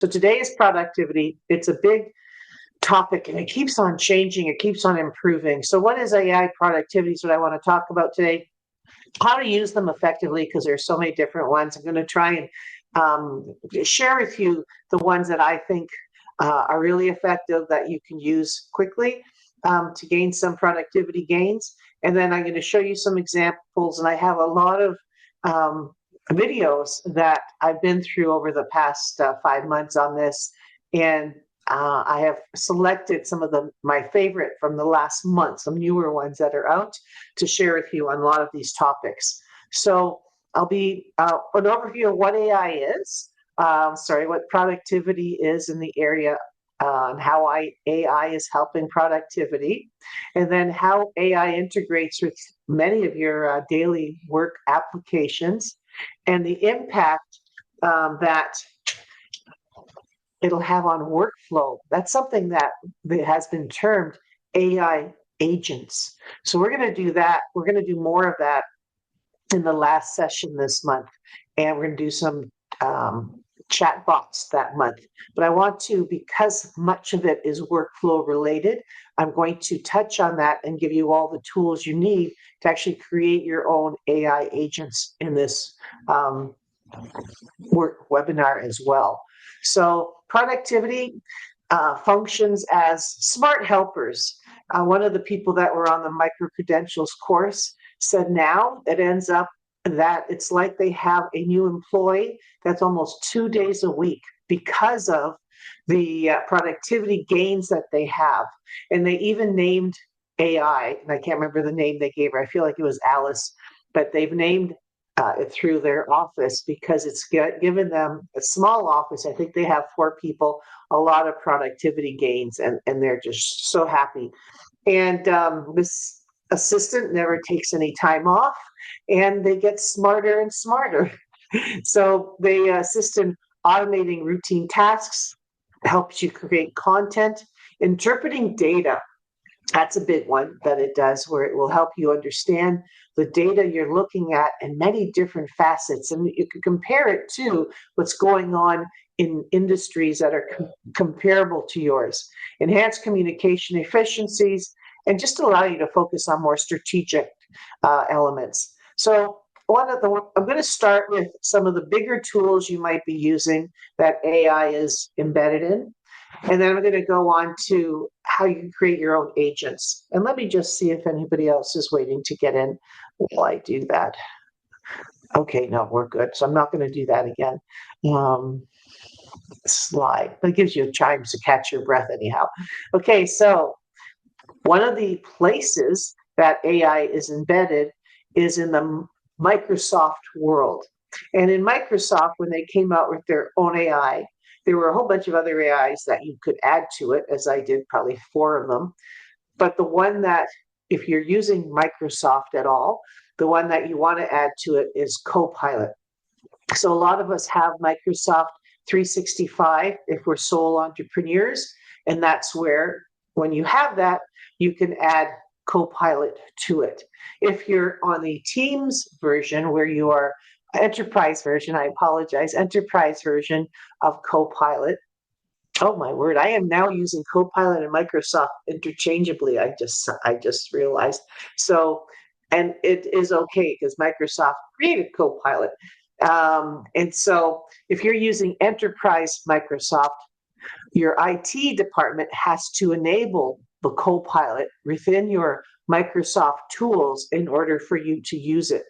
So today is productivity. It's a big topic and it keeps on changing, it keeps on improving. So, what is AI productivity? Is what I want to talk about today. How to use them effectively, because there's so many different ones. I'm going to try and share with you the ones that I think are really effective that you can use quickly to gain some productivity gains. And then I'm going to show you some examples. And I have a lot of um, videos that I've been through over the past 5 months on this. And I have selected some of my favorite from the last month, some newer ones that are out to share with you on a lot of these topics. So I'll be an overview of what AI is, what productivity is in the area, and how AI is helping productivity, and then how AI integrates with many of your daily work applications, and the impact that it'll have on workflow. That's something that has been termed AI agents. So we're going to do that. We're going to do more of that in the last session this month. And we're going to do some chat bots that month. But I want to, because much of it is workflow related, I'm going to touch on that and give you all the tools you need to actually create your own AI agents in this work webinar as well. So productivity functions as smart helpers. One of the people that were on the micro credentials course said now it ends up that it's like they have a new employee that's almost 2 days a week because of the productivity gains that they have. And they even named AI, and I can't remember the name they gave her. I feel like it was Alice, but they've named it through their office because it's given them a small office. I think they have 4 people, a lot of productivity gains, and they're just so happy. And this assistant never takes any time off, and they get smarter and smarter. So they assist in automating routine tasks, helps you create content, interpreting data. That's a big one that it does, where it will help you understand the data you're looking at in many different facets. And you can compare it to what's going on in industries that are comparable to yours. Enhance communication efficiencies and just allow you to focus on more strategic elements. So I'm going to start with some of the bigger tools you might be using that AI is embedded in. And then I'm going to go on to how you can create your own agents. And let me just see if anybody else is waiting to get in while I do that. Okay, no, we're good. So I'm not going to do that again. Slide. That gives you a chime to catch your breath anyhow. Okay, so one of the places that AI is embedded is in the Microsoft world. And in Microsoft, when they came out with their own AI, there were a whole bunch of other AIs that you could add to it, as I did, probably 4 of them. But the one that, if you're using Microsoft at all, the one that you want to add to it is Copilot. So a lot of us have Microsoft 365 if we're sole entrepreneurs. And that's where, when you have that, you can add Copilot to it. If you're on the Teams version, where you are enterprise version of Copilot. Oh my word, I am now using Copilot and Microsoft interchangeably. I just realized. So, and it is okay because Microsoft created Copilot. And so if you're using enterprise Microsoft, your IT department has to enable the Copilot within your Microsoft tools in order for you to use it.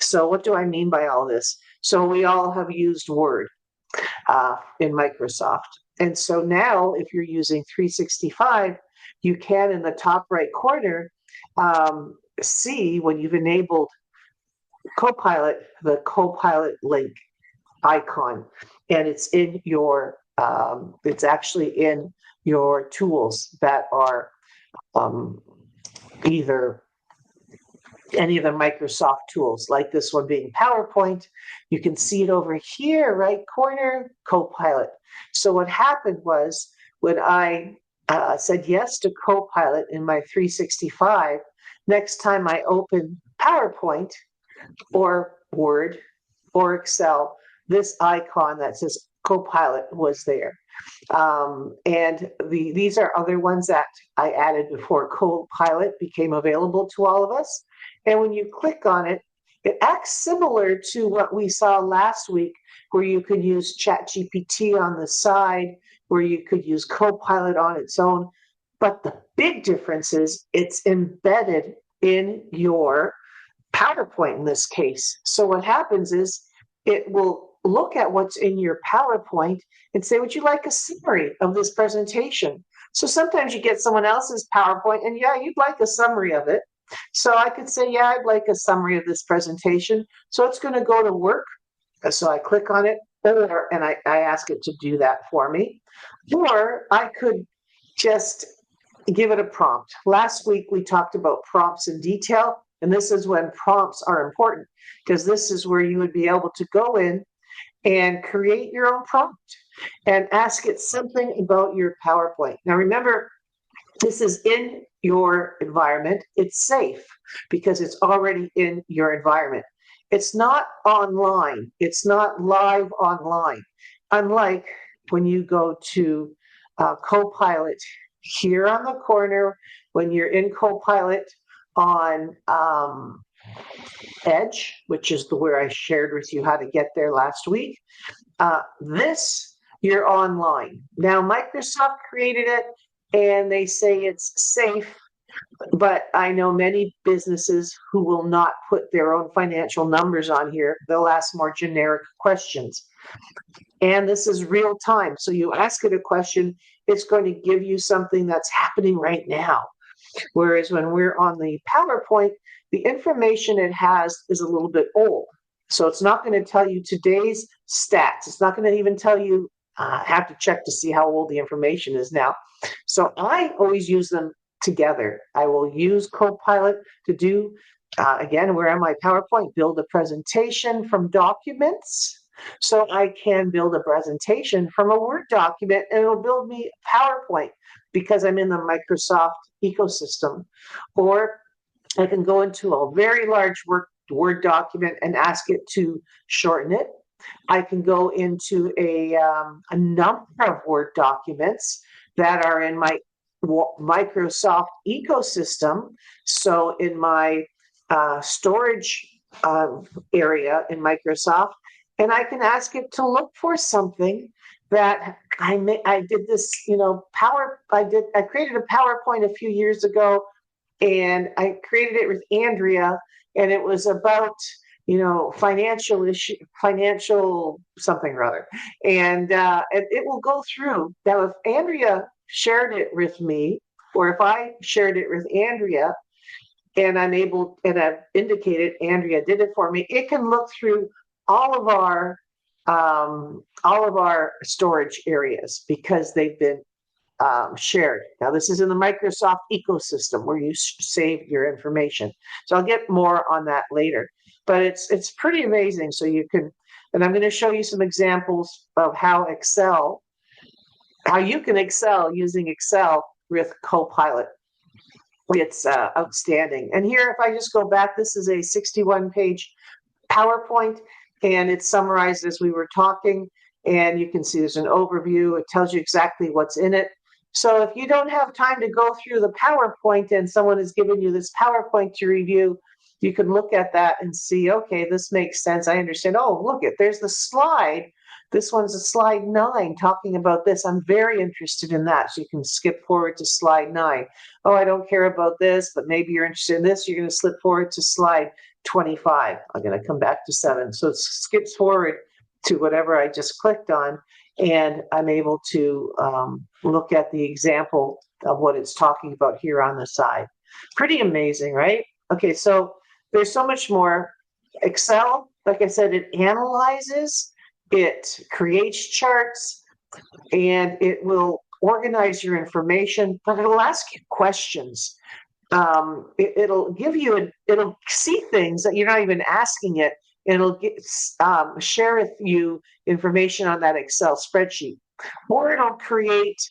So what do I mean by all this? So we all have used Word in Microsoft. And so now if you're using 365, you can, in the top right corner, see when you've enabled Copilot, the Copilot link icon. And it's in your, it's actually in your tools that are either any of the Microsoft tools, like this one being PowerPoint. You can see it over here, right corner, Copilot. So what happened was, when I said yes to Copilot in my 365, next time I open PowerPoint or Word or Excel, this icon that says Copilot was there. And these are other ones that I added before Copilot became available to all of us. And when you click on it, it acts similar to what we saw last week, where you could use ChatGPT on the side, where you could use Copilot on its own. But the big difference is it's embedded in your PowerPoint in this case. So what happens is it will look at what's in your PowerPoint and say, would you like a summary of this presentation? So sometimes you get someone else's PowerPoint and yeah, you'd like a summary of it. So I could say, yeah, I'd like a summary of this presentation. So it's going to go to work. So I click on it, and I ask it to do that for me. Or I could just give it a prompt. Last week, we talked about prompts in detail. And this is when prompts are important, because this is where you would be able to go in and create your own prompt and ask it something about your PowerPoint. Now, remember, this is in your environment. It's safe because it's already in your environment. It's not online. It's not live online. Unlike when you go to Copilot here on the corner, when you're in Copilot on Edge, which is where I shared with you how to get there last week. This, you're online. Now, Microsoft created it and they say it's safe, but I know many businesses who will not put their own financial numbers on here. They'll ask more generic questions. And this is real time. So you ask it a question, it's going to give you something that's happening right now. Whereas when we're on the PowerPoint, the information it has is a little bit old. So it's not going to tell you today's stats. It's not going to even tell you, have to check to see how old the information is now. So I always use them together. I will use Copilot to do, again, where am I PowerPoint, build a presentation from documents. So I can build a presentation from a Word document and it'll build me a PowerPoint because I'm in the Microsoft ecosystem. Or I can go into a very large Word document and ask it to shorten it. I can go into a number of Word documents that are in my Microsoft ecosystem. So in my storage area in Microsoft, and I can ask it to look for something that I did this, I created a PowerPoint a few years ago, and I created it with Andrea, and it was about, financial something or other. And it will go through. Now, if Andrea shared it with me, or if I shared it with Andrea, and I've indicated Andrea did it for me, it can look through all of our storage areas because they've been shared. Now, this is in the Microsoft ecosystem where you save your information. So I'll get more on that later. But it's pretty amazing. So you can, and I'm going to show you some examples of how you can excel using Excel with Copilot. It's outstanding. And here, if I just go back, this is a 61-page PowerPoint, and it's summarized as we were talking. And you can see there's an overview. It tells you exactly what's in it. So if you don't have time to go through the PowerPoint and someone has given you this PowerPoint to review, you can look at that and see, okay, this makes sense. I understand. Oh, look, there's the slide. This one's a slide 9 talking about this. I'm very interested in that. So you can skip forward to slide 9. Oh, I don't care about this, but maybe you're interested in this. You're going to slip forward to slide 25. I'm going to come back to 7. So it skips forward to whatever I just clicked on, and I'm able to look at the example of what it's talking about here on the side. Pretty amazing, right? Okay, so there's so much more. Excel, like I said, it analyzes, it creates charts, and it will organize your information, but it'll ask you questions. It'll give you, it'll see things that you're not even asking it, and it'll share with you information on that Excel spreadsheet. Or it'll create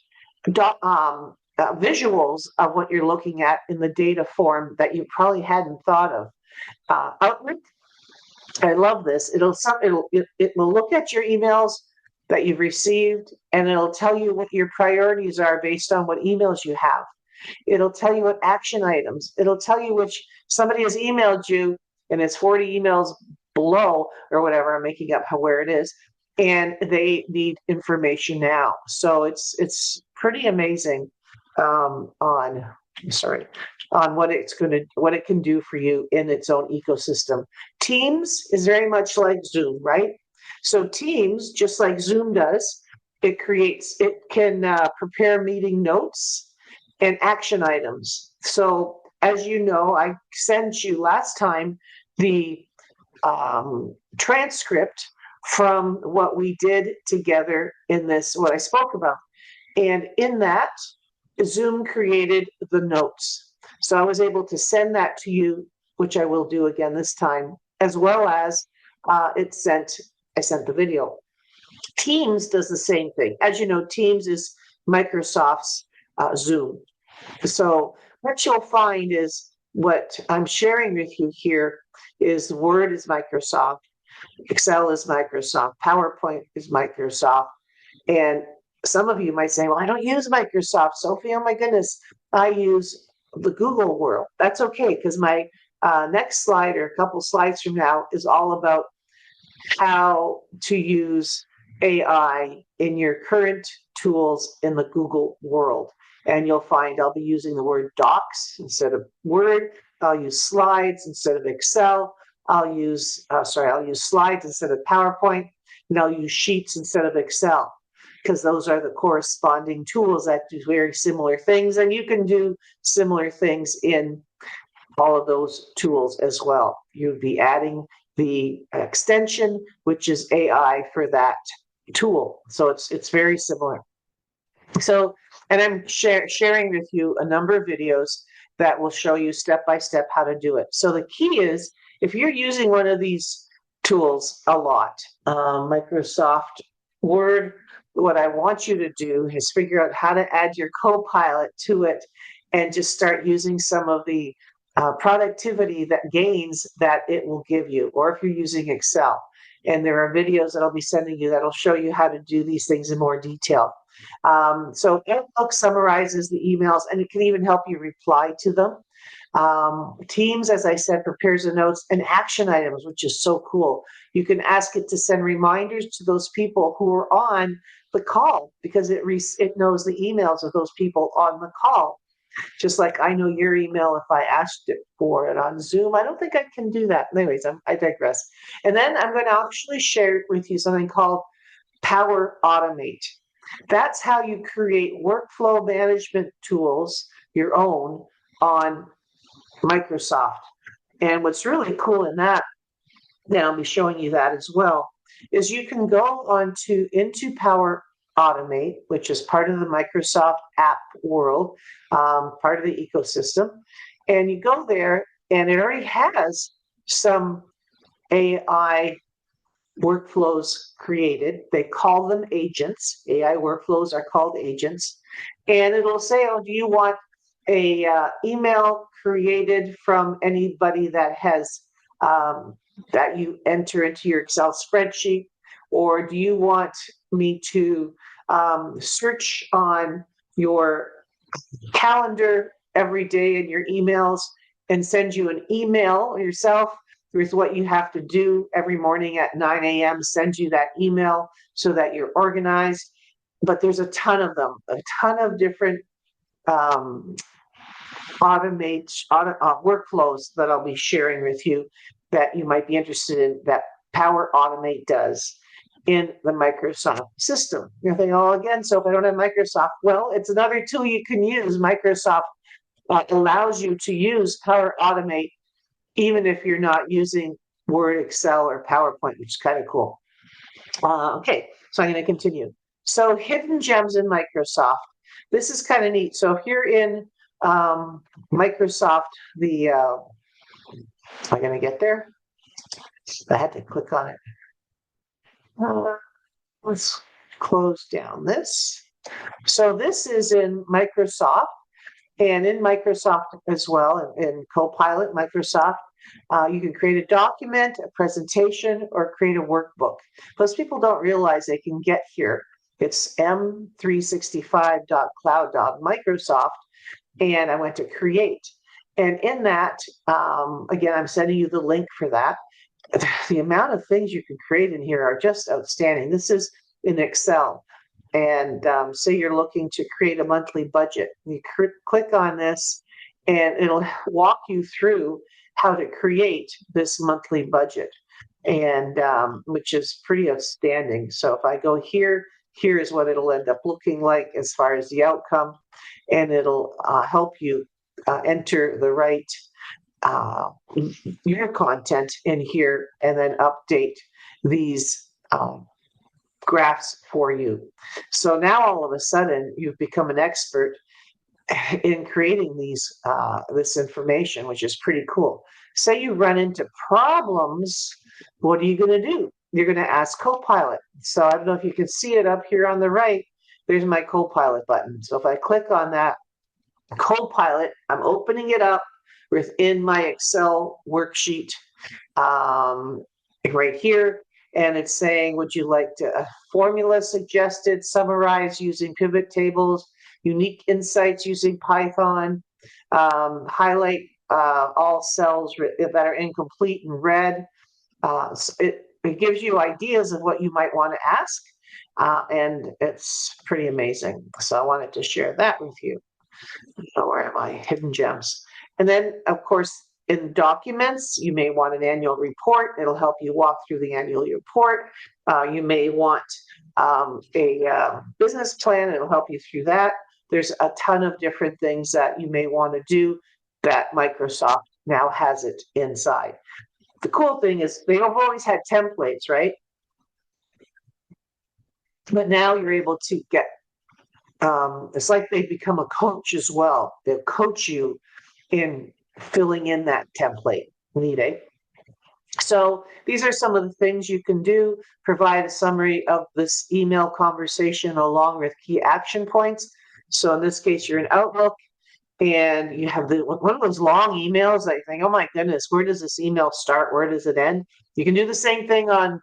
visuals of what you're looking at in the data form that you probably hadn't thought of. Outlook, I love this. It will look at your emails that you've received, and it'll tell you what your priorities are based on what emails you have. It'll tell you what action items. It'll tell you which somebody has emailed you and it's 40 emails below or whatever. I'm making up where it is, and they need information now. So it's pretty amazing on what what it can do for you in its own ecosystem. Teams is very much like Zoom, right? So Teams, just like Zoom does, it can prepare meeting notes and action items. So as you know, I sent you last time the transcript from what we did together in this, what I spoke about. And in that, Zoom created the notes. So I was able to send that to you, which I will do again this time, as well as I sent the video. Teams does the same thing. As you know, Teams is Microsoft's Zoom. So what you'll find is what I'm sharing with you here is Word is Microsoft, Excel is Microsoft, PowerPoint is Microsoft. And some of you might say, well, I don't use Microsoft, Sophie. Oh my goodness, I use the Google world. That's okay, because my next slide or a couple slides from now is all about how to use AI in your current tools in the Google world. And you'll find I'll be using the word docs instead of Word. I'll use slides instead of Excel. I'll use slides instead of PowerPoint, and I'll use sheets instead of Excel, because those are the corresponding tools that do very similar things, and you can do similar things in all of those tools as well. You'd be adding the extension, which is AI for that tool. So it's very similar. So, and I'm sharing with you a number of videos that will show you step by step how to do it. So the key is, if you're using one of these tools a lot, Microsoft Word, what I want you to do is figure out how to add your Copilot to it and just start using some of the productivity that gains that it will give you. Or if you're using Excel, and there are videos that I'll be sending you that'll show you how to do these things in more detail. So Outlook summarizes the emails, and it can even help you reply to them. Teams, as I said, prepares the notes and action items, which is so cool. You can ask it to send reminders to those people who are on the call, because it knows the emails of those people on the call. Just like I know your email if I asked it for it on Zoom. I don't think I can do that. Anyways, I digress. And then I'm going to actually share with you something called Power Automate. That's how you create workflow management tools, your own, on Microsoft. And what's really cool in that, now I'll be showing you that as well, is you can go into Power Automate, which is part of the Microsoft app world, part of the ecosystem. And you go there, and it already has some AI workflows created. They call them agents. AI workflows are called agents. And it'll say, oh, do you want a email created from anybody that has that you enter into your Excel spreadsheet? Or do you want me to search on your calendar every day in your emails and send you an email yourself with what you have to do every morning at 9 a.m., send you that email so that you're organized? But there's a ton of them, a ton of different workflows that I'll be sharing with you that you might be interested in, that Power Automate does in the Microsoft system. You're thinking, oh, again, so if I don't have Microsoft, well, it's another tool you can use. Microsoft allows you to use Power Automate even if you're not using Word, Excel, or PowerPoint, which is kind of cool. Okay, so I'm going to continue. So hidden gems in Microsoft. This is kind of neat. So if you're in Microsoft, am I going to get there? I had to click on it. Let's close down this. So this is in Microsoft, and in Microsoft as well, in Copilot, Microsoft, You can create a document, a presentation, or create a workbook. Most people don't realize they can get here. It's m365.cloud.microsoft, and I went to create. And in that, again, I'm sending you the link for that. The amount of things you can create in here are just outstanding. This is in Excel. And say you're looking to create a monthly budget. You click on this, and it'll walk you through how to create this monthly budget, and which is pretty outstanding. So if I go here, here is what it'll end up looking like as far as the outcome, and it'll help you enter the right your content in here, and then update these graphs for you. So now all of a sudden you've become an expert in creating these this information, which is pretty cool. Say you run into problems, what are you going to do? You're going to ask Copilot. So I don't know if you can see it up here on the right. There's my Copilot button. So if I click on that Copilot, I'm opening it up within my Excel worksheet right here. And it's saying, would you like to formula suggested, summarize using pivot tables, unique insights using Python, highlight all cells that are incomplete in red. It gives you ideas of what you might want to ask, and it's pretty amazing. So I wanted to share that with you. Oh, where am I? Hidden gems. And then, of course, in documents, you may want an annual report. It'll help you walk through the annual report. You may want a business plan. It'll help you through that. There's a ton of different things that you may want to do that Microsoft now has it inside. The cool thing is they've always had templates, right? But now you're able to get, it's like they've become a coach as well. They'll coach you in filling in that template. Neat, eh? So these are some of the things you can do. Provide a summary of this email conversation along with key action points. So in this case, you're in Outlook, and you have one of those long emails that you think, oh my goodness, where does this email start? Where does it end? You can do the same thing on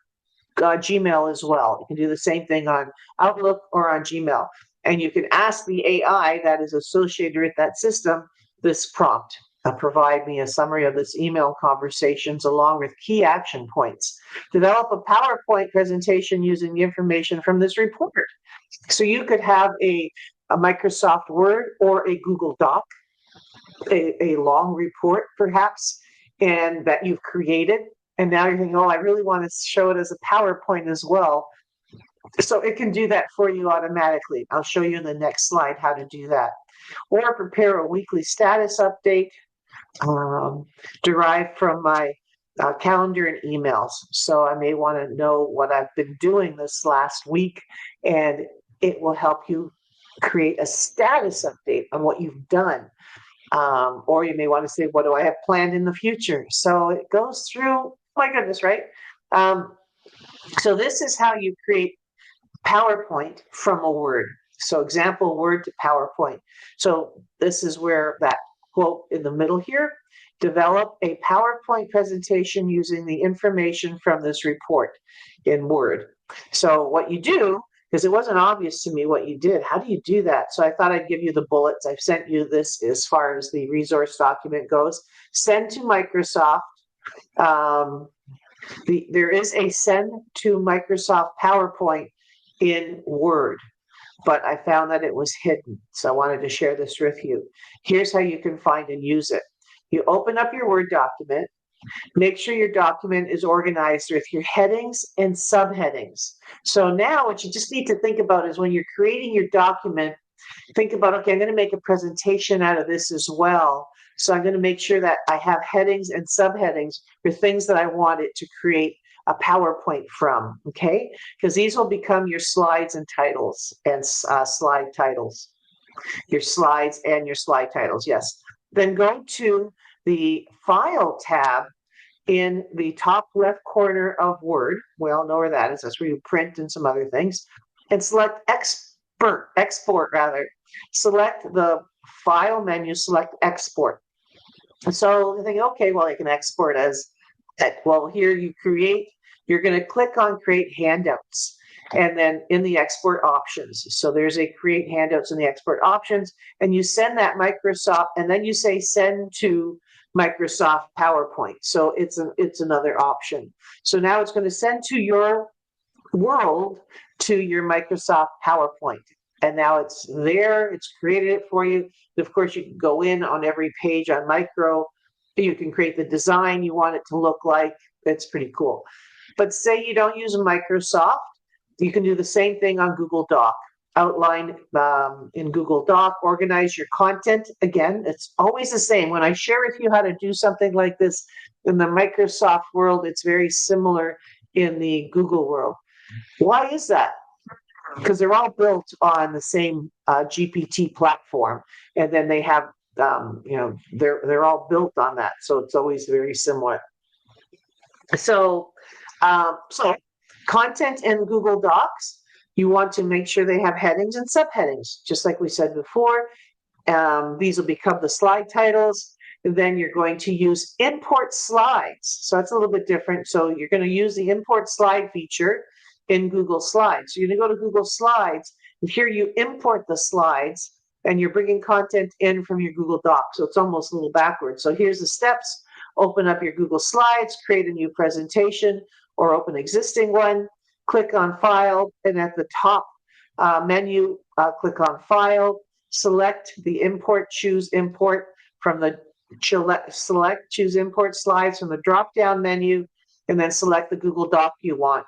Gmail as well. You can do the same thing on Outlook or on Gmail. And you can ask the AI that is associated with that system this prompt. Provide me a summary of this email conversations along with key action points. Develop a PowerPoint presentation using the information from this report. So you could have a Microsoft Word or a Google Doc, a long report perhaps, and that you've created. And now you're thinking, oh, I really want to show it as a PowerPoint as well. So it can do that for you automatically. I'll show you in the next slide how to do that. Or prepare a weekly status update derived from my calendar and emails. So I may want to know what I've been doing this last week, and it will help you create a status update on what you've done. Or you may want to say, what do I have planned in the future? So it goes through, oh my goodness, right? So this is how you create PowerPoint from a Word. So example, Word to PowerPoint. So this is where that quote in the middle here, develop a PowerPoint presentation using the information from this report in Word. So what you do, because it wasn't obvious to me what you did, how do you do that? So I thought I'd give you the bullets. I've sent you this as far as the resource document goes. Send to Microsoft. There is a send to Microsoft PowerPoint in Word, but I found that it was hidden. So I wanted to share this with you. Here's how you can find and use it. You open up your Word document, make sure your document is organized with your headings and subheadings. So now what you just need to think about is when you're creating your document, think about, okay, I'm going to make a presentation out of this as well. So I'm going to make sure that I have headings and subheadings for things that I want it to create a PowerPoint from, okay? Because these will become your slides and titles and slide titles. Your slides and your slide titles, yes. Then go to the File tab in the top left corner of Word. We all know where that is. That's where you print and some other things. And select Export rather. Select the File menu, select Export. So they think, okay, well, I can export as, well, here you're going to click on create handouts. And then in the export options, so there's a create handouts in the export options, and you send that Microsoft, and then you say send to Microsoft PowerPoint. So it's another option. So now it's going to send to your world to your Microsoft PowerPoint. And now it's there, it's created it for you. Of course, you can go in on every page on Micro. You can create the design you want it to look like. It's pretty cool. But say you don't use Microsoft, you can do the same thing on Google Doc. Outline in Google Doc, organize your content. Again, it's always the same. When I share with you how to do something like this in the Microsoft world, it's very similar in the Google world. Why is that? Because they're all built on the same GPT platform, and then they have, they're all built on that, so it's always very similar. So, so content in Google Docs, you want to make sure they have headings and subheadings, just like we said before. These will become the slide titles. Then you're going to use import slides. So that's a little bit different. So you're going to use the import slide feature in Google Slides. So you're going to go to Google Slides, and here you import the slides, and you're bringing content in from your Google Doc. So it's almost a little backwards. So here's the steps. Open up your Google Slides, create a new presentation, or open existing one. Click on File, and at the top menu, click on File. Select the import, choose import from the select, choose import slides from the drop-down menu, and then select the Google Doc you want.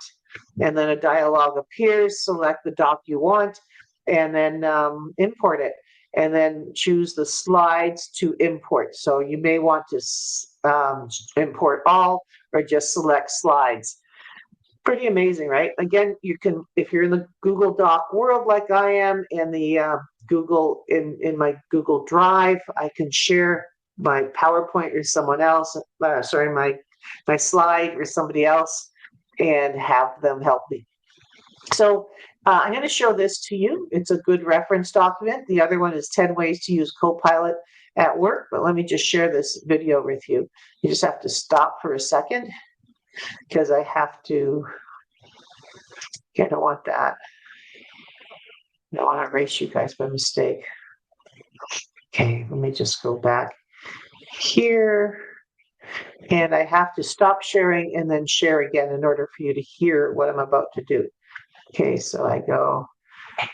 And then a dialog appears, select the doc you want, and then import it. And then choose the slides to import. So you may want to import all or just select slides. Pretty amazing, right? Again, you can, if you're in the Google Doc world like I am, in the Google, in my Google Drive, I can share my PowerPoint or someone else, my slide or somebody else, and have them help me. So I'm going to show this to you. It's a good reference document. The other one is 10 ways to use Copilot at work, but let me just share this video with you. You just have to stop for a second because I have to, I don't want that. I don't want to erase you guys by mistake. Okay, let me just go back here. And I have to stop sharing and then share again in order for you to hear what I'm about to do. Okay, so I go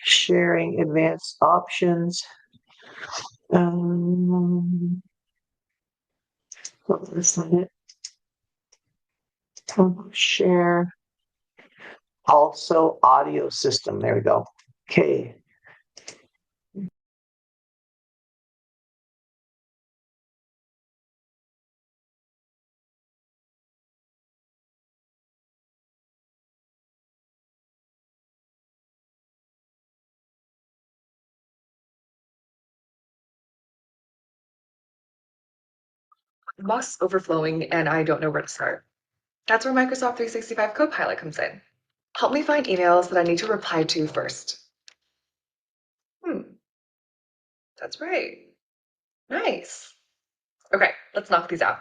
sharing advanced options. What was it? Share. Also audio system. There we go. Okay. Moss overflowing and I don't know where to start. That's where Microsoft 365 Copilot comes in. Help me find emails that I need to reply to first. That's right. Nice. Okay, let's knock these out.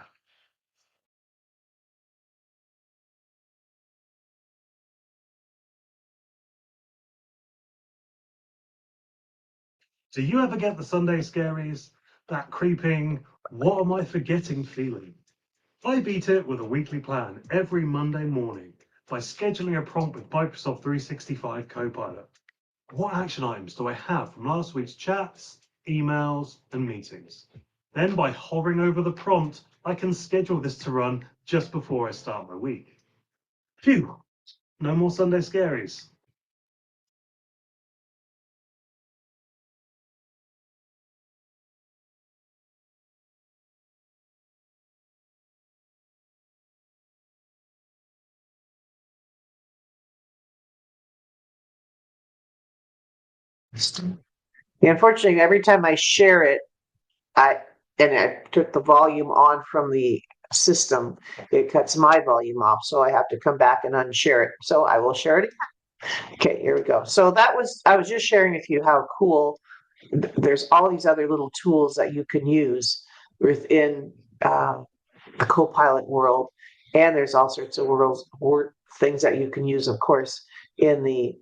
Do you ever get the Sunday scaries? That creeping, what am I forgetting feeling? I beat it with a weekly plan every Monday morning by scheduling a prompt with Microsoft 365 Copilot. What action items do I have from last week's chats, emails, and meetings? Then by hovering over the prompt, I can schedule this to run just before I start my week. Phew, no more Sunday scaries. Unfortunately, every time I share it, I took the volume on from the system, it cuts my volume off, so I have to come back and unshare it. So I will share it again. Okay, here we go. So I was just sharing with you how cool. There's all these other little tools that you can use within the Copilot world, and there's all sorts of things that you can use, of course, in the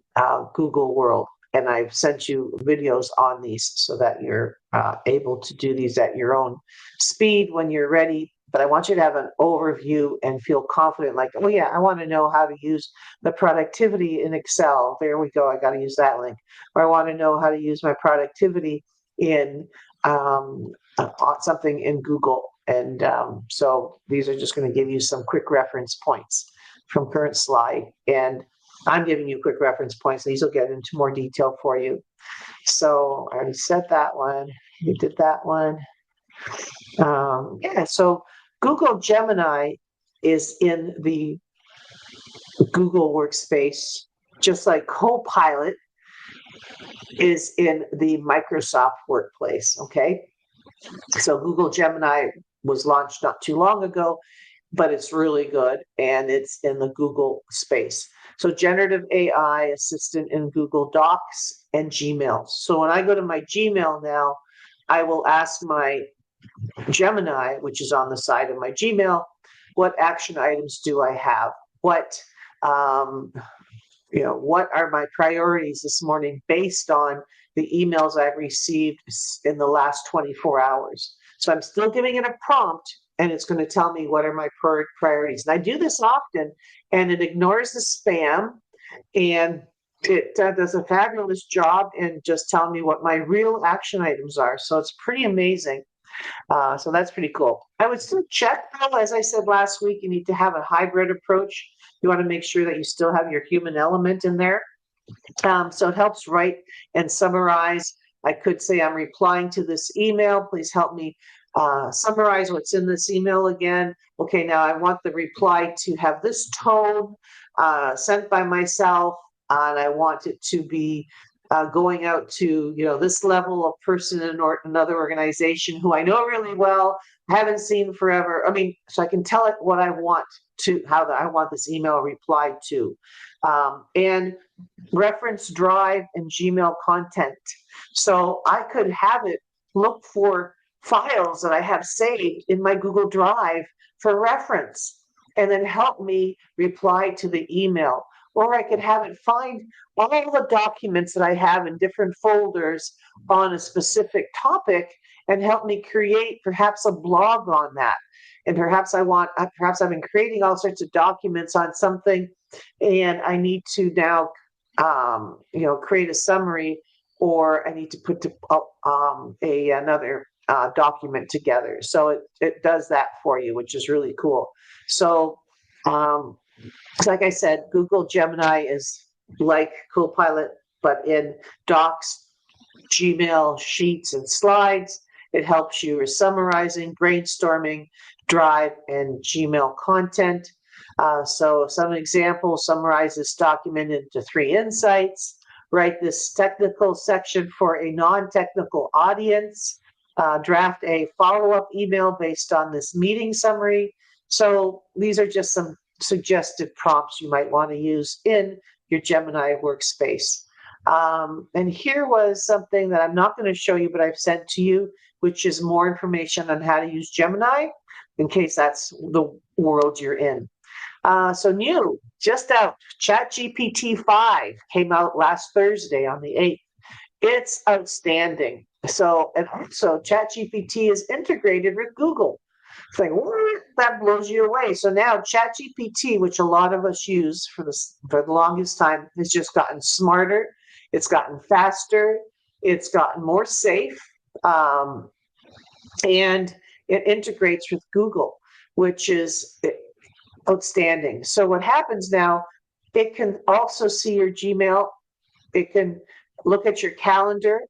Google world. And I've sent you videos on these so that you're able to do these at your own speed when you're ready. But I want you to have an overview and feel confident, like, oh yeah, I want to know how to use the productivity in Excel. There we go. I got to use that link. Or I want to know how to use my productivity in something in Google. And so these are just going to give you some quick reference points from current slide. And I'm giving you quick reference points. These will get into more detail for you. So I already said that one. You did that one. Yeah, so Google Gemini is in the Google Workspace, just like Copilot is in the Microsoft Workplace, okay? So Google Gemini was launched not too long ago, but it's really good, and it's in the Google space. So generative AI assistant in Google Docs and Gmail. So when I go to my Gmail now, I will ask my Gemini, which is on the side of my Gmail, what action items do I have? What what are my priorities this morning based on the emails I've received in the last 24 hours? So I'm still giving it a prompt, and it's going to tell me what are my priorities. And I do this often, and it ignores the spam, and it does a fabulous job in just telling me what my real action items are. So it's pretty amazing. So that's pretty cool. I would still check, though, as I said last week, you need to have a hybrid approach. You want to make sure that you still have your human element in there. So it helps write and summarize. I could say, I'm replying to this email. Please help me summarize what's in this email again. Okay, now I want the reply to have this tone sent by myself, and I want it to be going out to this level of person in another organization who I know really well, haven't seen forever. I mean, so I can tell it what I want to, I want this email replied to, and reference Drive and Gmail content. So I could have it look for files that I have saved in my Google Drive for reference, and then help me reply to the email. Or I could have it find all the documents that I have in different folders on a specific topic and help me create perhaps a blog on that. And perhaps I've been creating all sorts of documents on something, and I need to now, create a summary, or I need to put another document together. So it does that for you, which is really cool. So, like I said, Google Gemini is like Copilot, but in Docs, Gmail, Sheets, and Slides. It helps you with summarizing, brainstorming, Drive, and Gmail content. So some examples: summarize this document into 3 insights, write this technical section for a non-technical audience, draft a follow-up email based on this meeting summary. So these are just some suggested prompts you might want to use in your Gemini workspace. And here was something that I'm not going to show you, but I've sent to you, which is more information on how to use Gemini, in case that's the world you're in. So new, just out, ChatGPT 5 came out last Thursday on the 8th. It's outstanding. So, and also ChatGPT is integrated with Google. It's like, what? That blows you away. So now ChatGPT, which a lot of us use for the longest time, has just gotten smarter. It's gotten faster. It's gotten more safe. And it integrates with Google, which is outstanding. So what happens now, it can also see your Gmail. It can look at your calendar.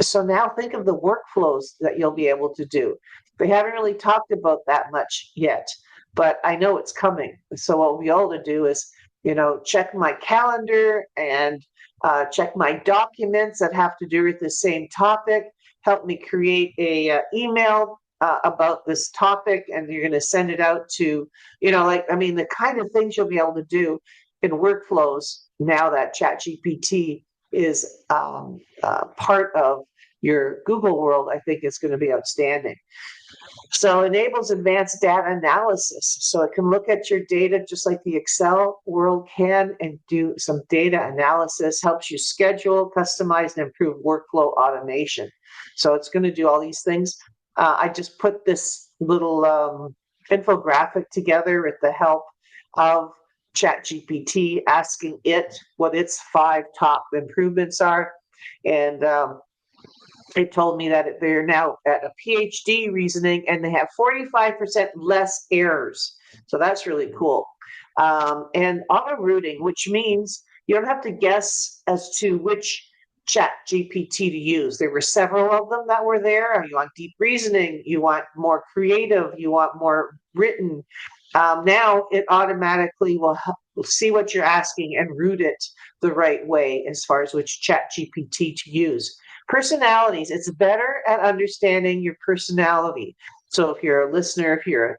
So now think of the workflows that you'll be able to do. They haven't really talked about that much yet, but I know it's coming. So what we all to do is, check my calendar and check my documents that have to do with the same topic. Help me create a email about this topic, and you're going to send it out to, the kind of things you'll be able to do in workflows now that ChatGPT is part of your Google world, I think is going to be outstanding. So it enables advanced data analysis. So it can look at your data just like the Excel world can and do some data analysis, helps you schedule, customize, and improve workflow automation. So it's going to do all these things. I just put this little infographic together with the help of ChatGPT, asking it what its 5 top improvements are. And it told me that they're now at a PhD reasoning and they have 45% less errors. So that's really cool. And auto routing, which means you don't have to guess as to which chat GPT to use. There were several of them that were there. You want deep reasoning, you want more creative, you want more written. Now it automatically will see what you're asking and route it the right way as far as which chat GPT to use. Personalities, it's better at understanding your personality. So if you're a listener, if you're a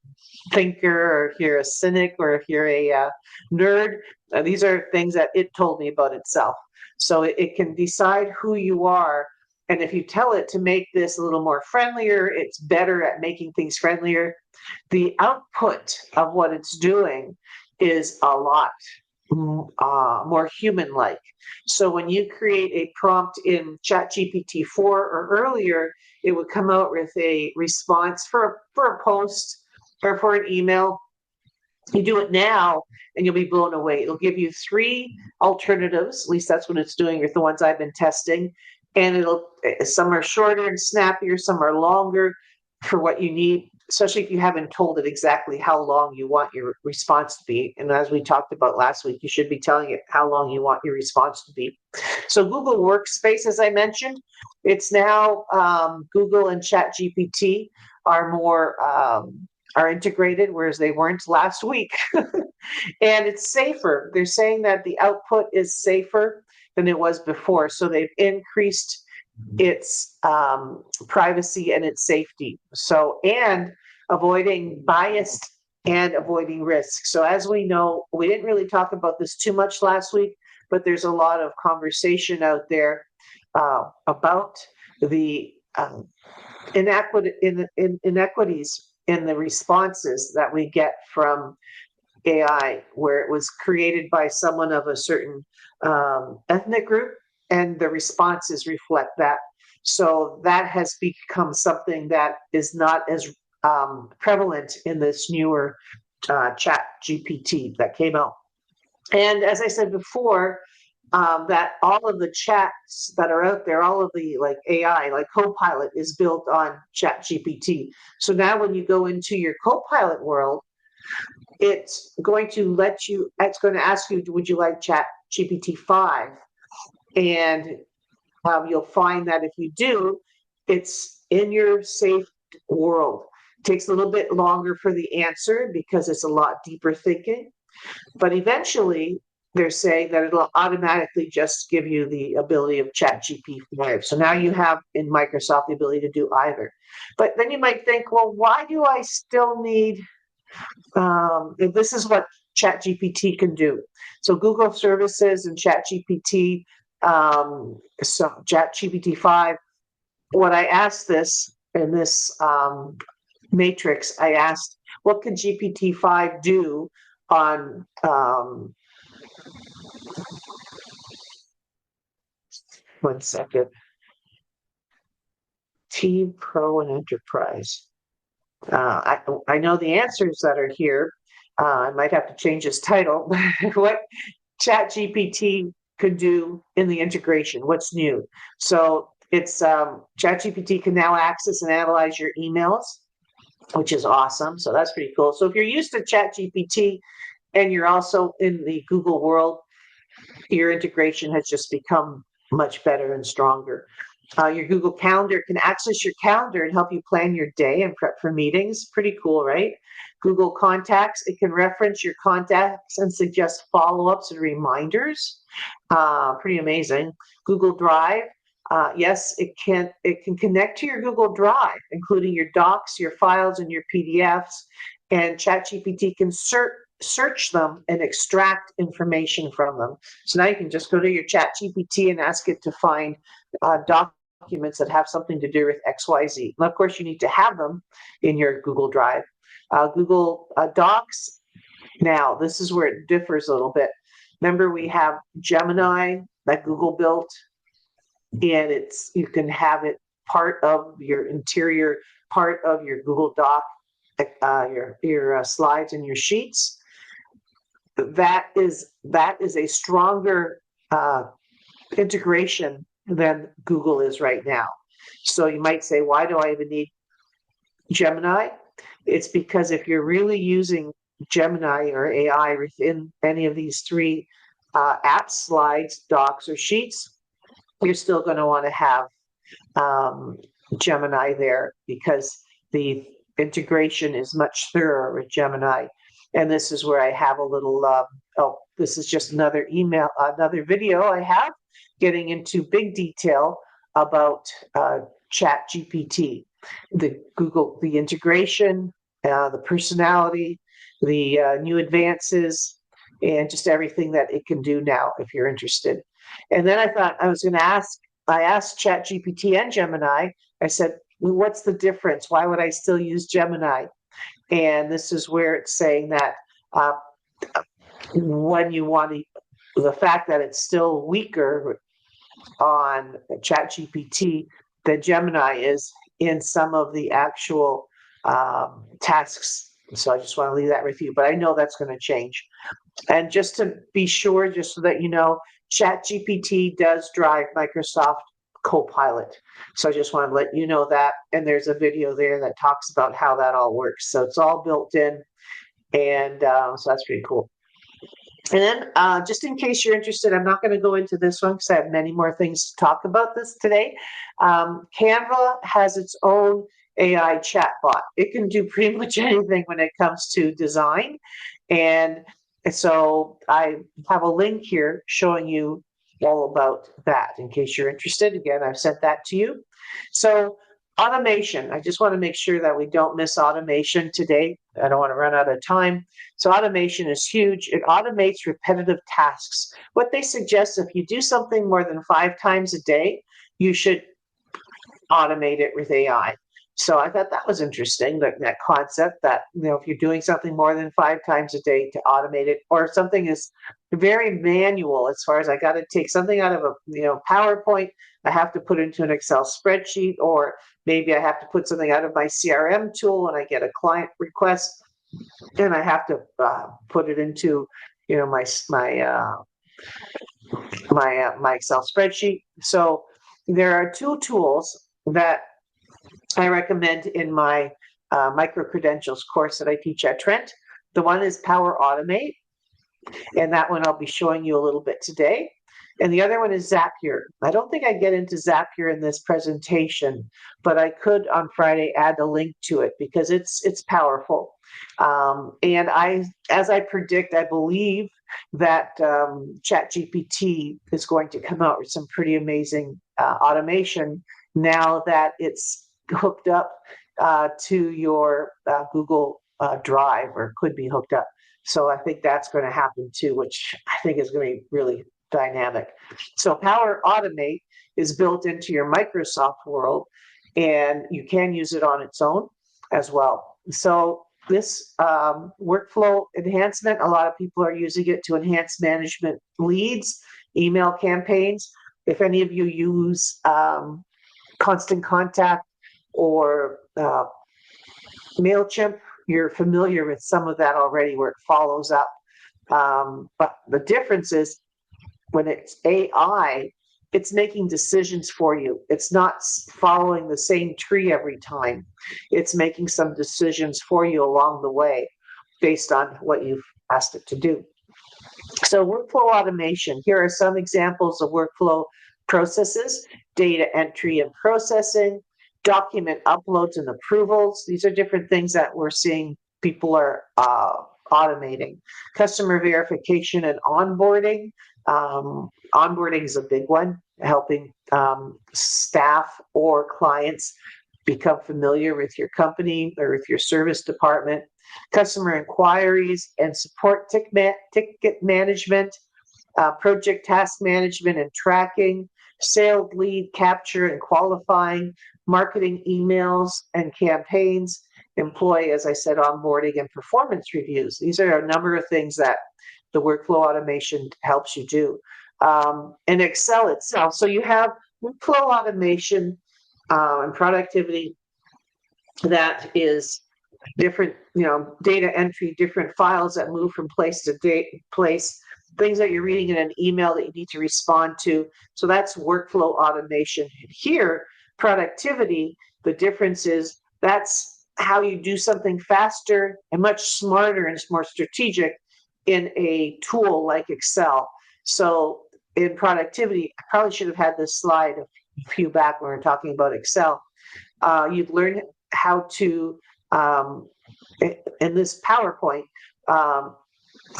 thinker, or if you're a cynic, or if you're a nerd, these are things that it told me about itself. So it can decide who you are. And if you tell it to make this a little more friendlier, it's better at making things friendlier. The output of what it's doing is a lot more human-like. So when you create a prompt in ChatGPT 4 or earlier, it would come out with a response for a post or for an email. You do it now and you'll be blown away. It'll give you 3 alternatives, at least that's what it's doing with the ones I've been testing. And some are shorter and snappier, some are longer for what you need, especially if you haven't told it exactly how long you want your response to be. And as we talked about last week, you should be telling it how long you want your response to be. So Google Workspace, as I mentioned, it's now Google and ChatGPT are more are integrated, whereas they weren't last week. And it's safer. They're saying that the output is safer than it was before. So they've increased its privacy and its safety. So, and avoiding bias and avoiding risk. So as we know, we didn't really talk about this too much last week, but there's a lot of conversation out there about the inequities in the responses that we get from AI, where it was created by someone of a certain ethnic group, and the responses reflect that. So that has become something that is not as prevalent in this newer chat GPT that came out. And as I said before, that all of the chats that are out there, all of the like AI, like Copilot is built on chat GPT. So now when you go into your Copilot world, it's going to ask you, would you like chat GPT 5? And you'll find that if you do, it's in your safe world. It takes a little bit longer for the answer because it's a lot deeper thinking. But eventually, they're saying that it'll automatically just give you the ability of ChatGPT 5. So now you have in Microsoft the ability to do either. But then you might think, well, why do I still need this is what ChatGPT can do. So Google services and ChatGPT, so ChatGPT 5, what I asked this in this matrix, I asked, what can GPT 5 do on one second. Team, Pro, and Enterprise. I know the answers that are here. I might have to change this title. What ChatGPT could do in the integration? What's new? So it's ChatGPT can now access and analyze your emails, which is awesome. So that's pretty cool. So if you're used to ChatGPT and you're also in the Google world, your integration has just become much better and stronger. Your Google Calendar can access your calendar and help you plan your day and prep for meetings. Pretty cool, right? Google Contacts, it can reference your contacts and suggest follow-ups and reminders. Pretty amazing. Google Drive, yes, it can connect to your Google Drive, including your docs, your files, and your PDFs. And ChatGPT can search them and extract information from them. So now you can just go to your ChatGPT and ask it to find documents documents that have something to do with XYZ. And of course, you need to have them in your Google Drive. Google Docs, now this is where it differs a little bit. Remember, we have Gemini that Google built, and you can have it part of your interior, part of your Google Doc, your slides and your sheets. That is a stronger integration than Google is right now. So you might say, why do I even need Gemini? It's because if you're really using Gemini or AI within any of these three apps, slides, docs, or sheets, you're still going to want to have Gemini there, because the integration is much thorougher with Gemini. And this is where I have a little, this is just another video I have getting into big detail about ChatGPT, the integration, the personality, the new advances, and just everything that it can do now, if you're interested. And then I thought I was going to I asked ChatGPT and Gemini, I said, well, what's the difference? Why would I still use Gemini? And this is where it's saying that when you want the fact that it's still weaker on ChatGPT than Gemini is in some of the actual tasks. So I just want to leave that with you, but I know that's going to change. And just to be sure, just so that you know, ChatGPT does drive Microsoft Copilot. So I just want to let you know that. And there's a video there that talks about how that all works. So it's all built in. And so that's pretty cool. And then just in case you're interested, I'm not going to go into this one because I have many more things to talk about this today. Canva has its own AI chatbot. It can do pretty much anything when it comes to design. And so I have a link here showing you all about that in case you're interested. Again, I've sent that to you. So automation, I just want to make sure that we don't miss automation today. I don't want to run out of time. So automation is huge. It automates repetitive tasks. What they suggest, if you do something more than 5 times a day, you should automate it with AI. So I thought that was interesting, that concept that, if you're doing something more than 5 times a day, to automate it, or something is very manual as far as I got to take something out of a PowerPoint, I have to put into an Excel spreadsheet, or maybe I have to put something out of my CRM tool and I get a client request and I have to put it into my Excel spreadsheet. So there are 2 tools that I recommend in my micro-credentials course that I teach at Trent. The one is Power Automate, and that one I'll be showing you a little bit today. And the other one is Zapier. I don't think I get into Zapier in this presentation, but I could on Friday add a link to it because it's powerful. And as I predict, I believe that ChatGPT is going to come out with some pretty amazing automation now that it's hooked up to your Google Drive, or could be hooked up. So I think that's going to happen too, which I think is going to be really dynamic. So Power Automate is built into your Microsoft world, and you can use it on its own as well. So this workflow enhancement, a lot of people are using it to enhance management leads, email campaigns. If any of you use Constant Contact or MailChimp, you're familiar with some of that already, where it follows up. But the difference is when it's AI, it's making decisions for you. It's not following the same tree every time. It's making some decisions for you along the way based on what you've asked it to do. So workflow automation, here are some examples of workflow processes: data entry and processing, document uploads and approvals. These are different things that we're seeing people are automating. Customer verification and onboarding. Onboarding is a big one, helping staff or clients become familiar with your company or with your service department. Customer inquiries and support, ticket management, project task management and tracking, sales lead capture and qualifying, marketing emails and campaigns, employee, as I said, onboarding and performance reviews. These are a number of things that the workflow automation helps you do. And Excel itself. So you have workflow automation and productivity that is different, data entry, different files that move from place to place, things that you're reading in an email that you need to respond to. So that's workflow automation. Here, productivity, the difference is that's how you do something faster and much smarter and more strategic in a tool like Excel. So in productivity, I probably should have had this slide a few back when we were talking about Excel. You'd learn how to, in this PowerPoint,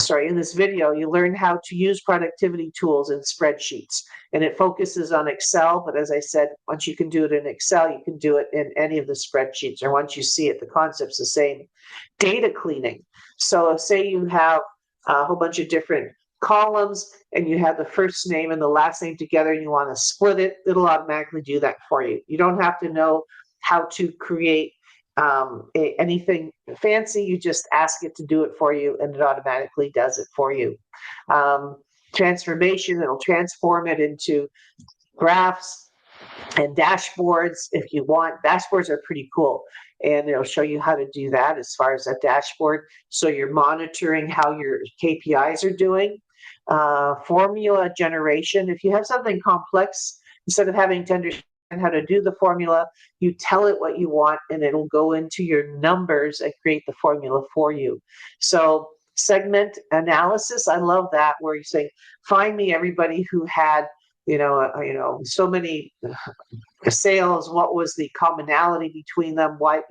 in this video, you learn how to use productivity tools in spreadsheets. And it focuses on Excel, but as I said, once you can do it in Excel, you can do it in any of the spreadsheets, or once you see it, the concept's the same. Data cleaning. So say you have a whole bunch of different columns and you have the first name and the last name together and you want to split it, it'll automatically do that for you. You don't have to know how to create anything fancy. You just ask it to do it for you and it automatically does it for you. Transformation, it'll transform it into graphs and dashboards if you want. Dashboards are pretty cool, and it'll show you how to do that as far as a dashboard. So you're monitoring how your KPIs are doing. Formula generation, if you have something complex, instead of having to understand how to do the formula, you tell it what you want and it'll go into your numbers and create the formula for you. So segment analysis, I love that, where you say, find me everybody who had so many sales, what was the commonality between them, why,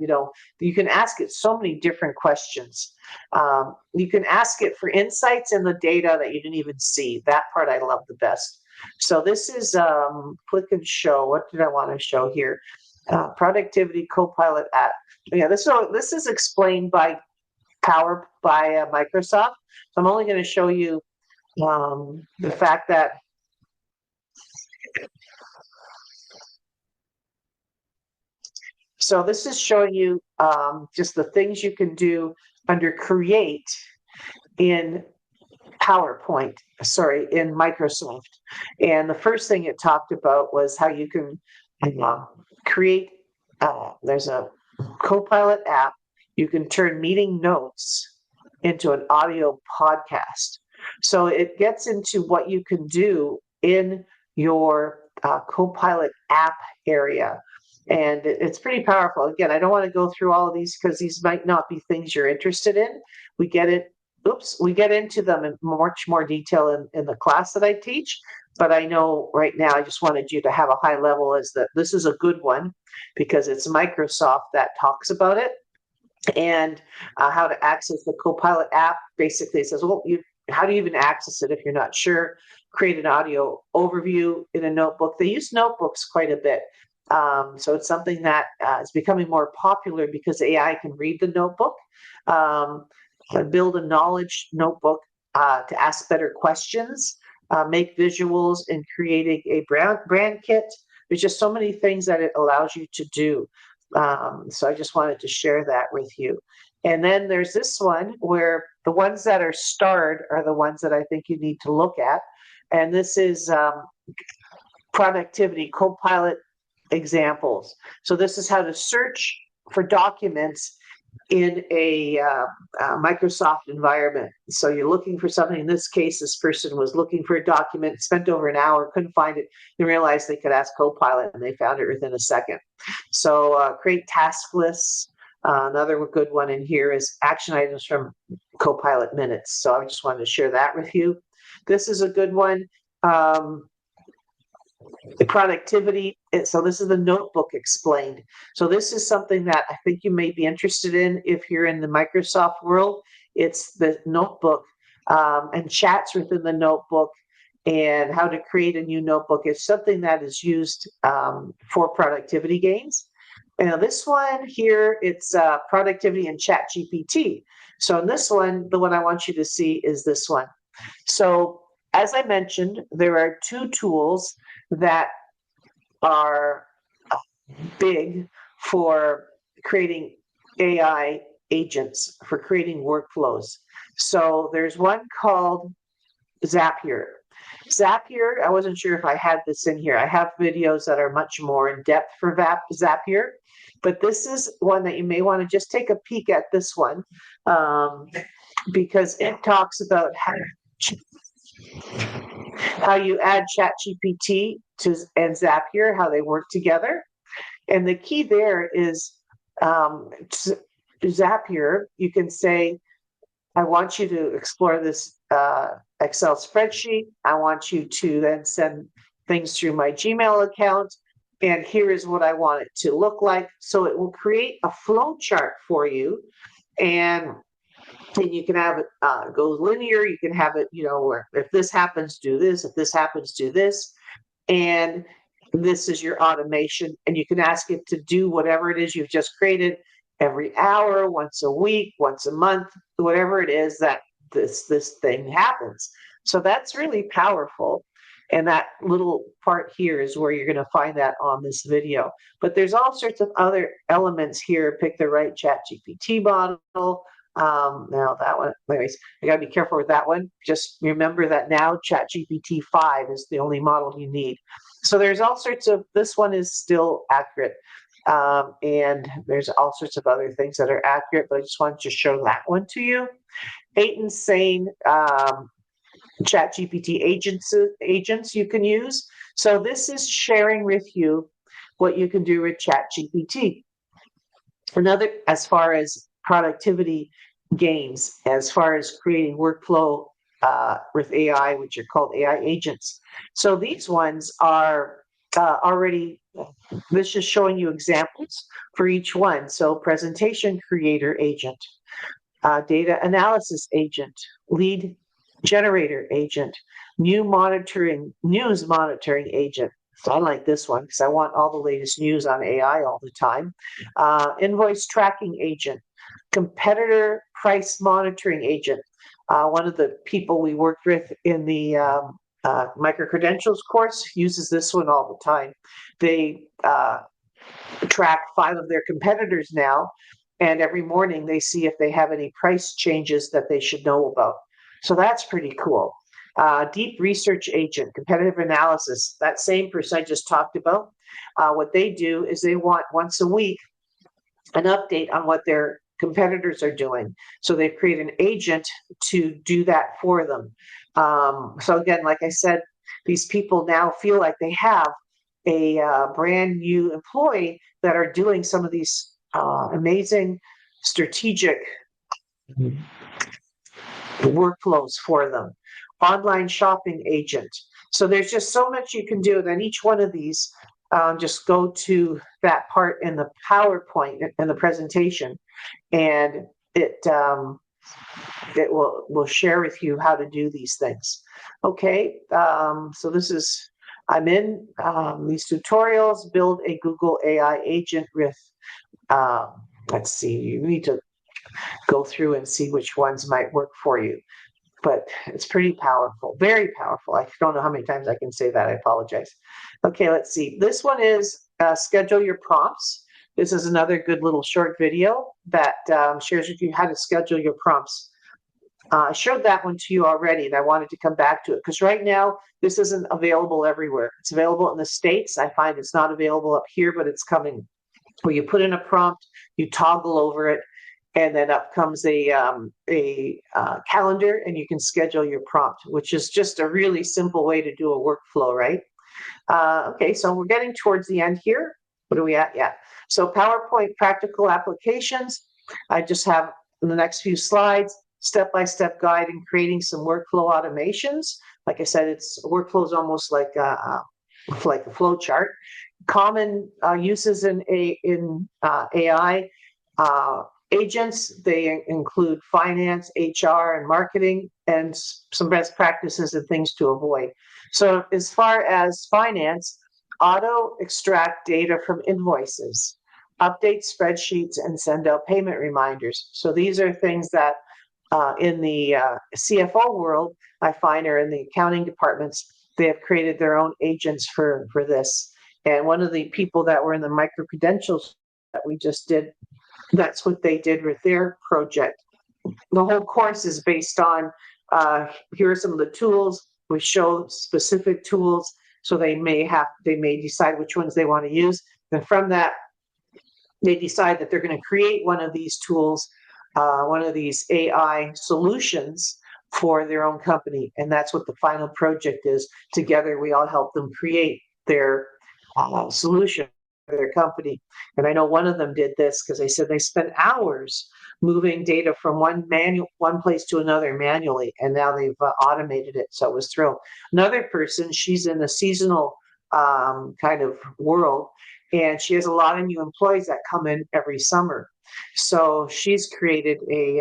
you can ask it so many different questions. You can ask it for insights in the data that you didn't even see. That part I love the best. So this is click and show. What did I want to show here? Productivity Copilot app. Yeah, this is explained by Microsoft. So I'm only going to show you the fact that so this is showing you just the things you can do under Create in in Microsoft. And the first thing it talked about was how you can create, there's a Copilot app. You can turn meeting notes into an audio podcast. So it gets into what you can do in your Copilot app area. And it's pretty powerful. Again, I don't want to go through all of these because these might not be things you're interested in. We get into them in much more detail in the class that I teach. But I know right now I just wanted you to have a high level as that this is a good one because it's Microsoft that talks about it. And how to access the Copilot app. Basically, it says, well, how do you even access it if you're not sure? Create an audio overview in a notebook. They use notebooks quite a bit. So it's something that is becoming more popular because AI can read the notebook. Build a knowledge notebook to ask better questions, make visuals, and creating a brand kit. There's just so many things that it allows you to do. So I just wanted to share that with you. And then there's this one where the ones that are starred are the ones that I think you need to look at. And this is productivity Copilot examples. So this is how to search for documents in a Microsoft environment. So you're looking for something. In this case, this person was looking for a document, spent over an hour, couldn't find it. They realized they could ask Copilot and they found it within a second. So create task lists. Another good one in here is action items from Copilot minutes. So I just wanted to share that with you. This is a good one. The productivity. So this is the notebook explained. So this is something that I think you may be interested in if you're in the Microsoft world. It's the notebook and chats within the notebook and how to create a new notebook. It's something that is used for productivity gains. And this one here, it's productivity in ChatGPT. So in this one, the one I want you to see is this one. So as I mentioned, there are two tools that are big for creating AI agents, for creating workflows. So there's one called Zapier. Zapier, I wasn't sure if I had this in here. I have videos that are much more in depth for Zapier, but this is one that you may want to just take a peek at this one, because it talks about how you add ChatGPT to and Zapier, how they work together. And the key there is Zapier, you can say, I want you to explore this Excel spreadsheet. I want you to then send things through my Gmail account. And here is what I want it to look like. So it will create a flow chart for you. And you can have it go linear. You can have it, where if this happens, do this. If this happens, do this. And this is your automation. And you can ask it to do whatever it is you've just created every hour, once a week, once a month, whatever it is that this thing happens. So that's really powerful. And that little part here is where you're going to find that on this video. But there's all sorts of other elements here. Pick the right ChatGPT model. Now that one, anyways, I gotta be careful with that one. Just remember that now ChatGPT 5 is the only model you need. So there's all sorts of, this one is still accurate. And there's all sorts of other things that are accurate, but I just wanted to show that one to you. 8 Insane ChatGPT agents you can use. So this is sharing with you what you can do with ChatGPT. Another, as far as productivity gains, as far as creating workflow with AI, which are called AI agents. So these ones are already, this is showing you examples for each one. So presentation creator agent, data analysis agent, lead generator agent, news monitoring agent. So I like this one because I want all the latest news on AI all the time. Invoice tracking agent, competitor price monitoring agent. One of the people we worked with in the micro-credentials course uses this one all the time. They track 5 of their competitors now, and every morning they see if they have any price changes that they should know about. So that's pretty cool. Deep research agent, competitive analysis, that same person I just talked about. What they do is they want once a week an update on what their competitors are doing. So they create an agent to do that for them. So again, like I said, these people now feel like they have a brand new employee that are doing some of these amazing strategic workflows for them. Online shopping agent. So there's just so much you can do. Then each one of these, just go to that part in the PowerPoint in the presentation, and it will share with you how to do these things. Okay, so this is, I'm in these tutorials. Build a Google AI agent with, let's see, you need to go through and see which ones might work for you. But it's pretty powerful, very powerful. I don't know how many times I can say that. I apologize. Okay, let's see. This one is schedule your prompts. This is another good little short video that shares with you how to schedule your prompts. I showed that one to you already, and I wanted to come back to it because right now this isn't available everywhere. It's available in the States. I find it's not available up here, but it's coming. Where you put in a prompt, you toggle over it, and then up comes a calendar, and you can schedule your prompt, which is just a really simple way to do a workflow, right? Okay, so we're getting towards the end here. What are we at? Yeah. So PowerPoint practical applications. I just have in the next few slides, step-by-step guide in creating some workflow automations. Like I said, it's workflows almost like a flow chart. Common uses in AI. Agents, they include finance, HR, and marketing, and some best practices and things to avoid. So as far as finance, auto extract data from invoices, update spreadsheets, and send out payment reminders. So these are things that in the CFO world, I find are in the accounting departments, they have created their own agents for this. And one of the people that were in the micro credentials that we just did, that's what they did with their project. The whole course is based on, here are some of the tools. We show specific tools, so they may decide which ones they want to use. And from that, they decide that they're going to create one of these tools, one of these AI solutions for their own company. And that's what the final project is. Together, we all help them create their solution for their company. And I know one of them did this because they said they spent hours moving data from one place to another manually, and now they've automated it. So it was thrilled. Another person, she's in a seasonal kind of world, and she has a lot of new employees that come in every summer. So she's created a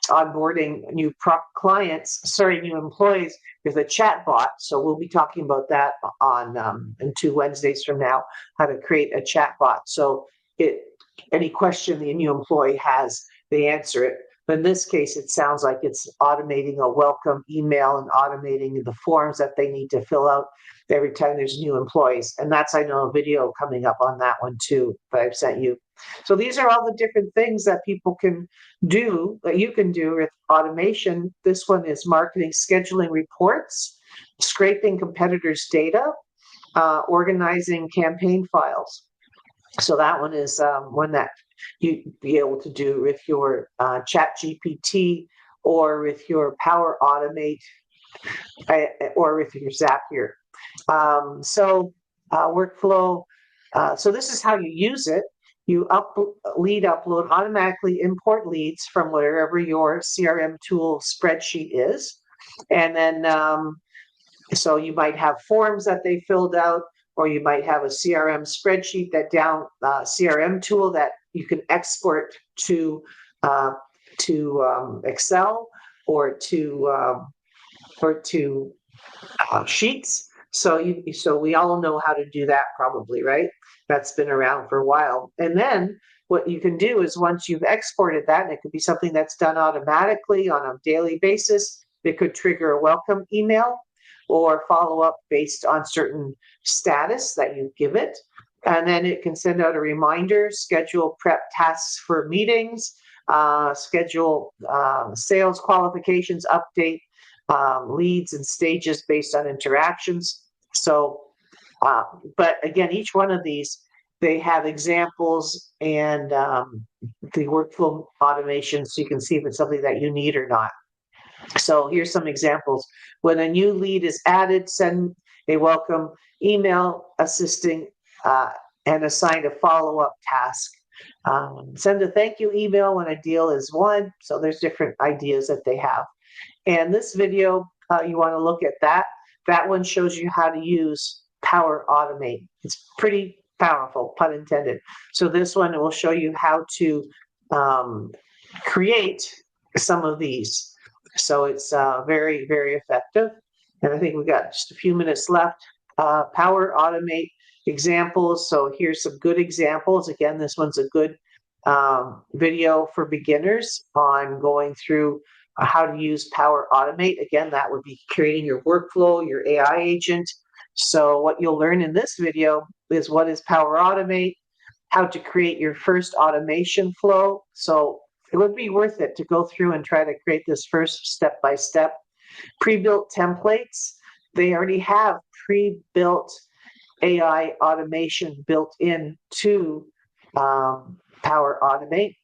onboarding new new employees with a chat bot. So we'll be talking about that on in 2 Wednesdays from now, how to create a chat bot. So any question the new employee has, they answer it. But in this case, it sounds like it's automating a welcome email and automating the forms that they need to fill out every time there's new employees. And that's, I know, a video coming up on that one too, that I've sent you. So these are all the different things that people can do, that you can do with automation. This one is marketing, scheduling reports, scraping competitors' data, organizing campaign files. So that one is one that you'd be able to do with your ChatGPT or with your Power Automate or with your Zapier. Workflow. So this is how you use it. You upload, automatically import leads from wherever your CRM tool spreadsheet is. And then, so you might have forms that they filled out, or you might have a CRM spreadsheet CRM tool that you can export to Excel or to Sheets. So we all know how to do that probably, right? That's been around for a while. And then what you can do is, once you've exported that, and it could be something that's done automatically on a daily basis, it could trigger a welcome email or follow up based on certain status that you give it. And then it can send out a reminder, schedule prep tasks for meetings, schedule sales qualifications, update leads and stages based on interactions. So, but again, each one of these, they have examples and the workflow automation, so you can see if it's something that you need or not. So here's some examples. When a new lead is added, send a welcome email assisting and assign a follow-up task. Send a thank you email when a deal is won. So there's different ideas that they have. And this video, you want to look at that. That one shows you how to use Power Automate. It's pretty powerful, pun intended. So this one will show you how to create some of these. So it's very, very effective. And I think we've got just a few minutes left. Power Automate examples. So here's some good examples. Again, this one's a good video for beginners on going through how to use Power Automate. Again, that would be creating your workflow, your AI agent. So what you'll learn in this video is what is Power Automate, how to create your first automation flow. So it would be worth it to go through and try to create this first step-by-step. Pre-built templates. They already have pre-built AI automation built into Power Automate.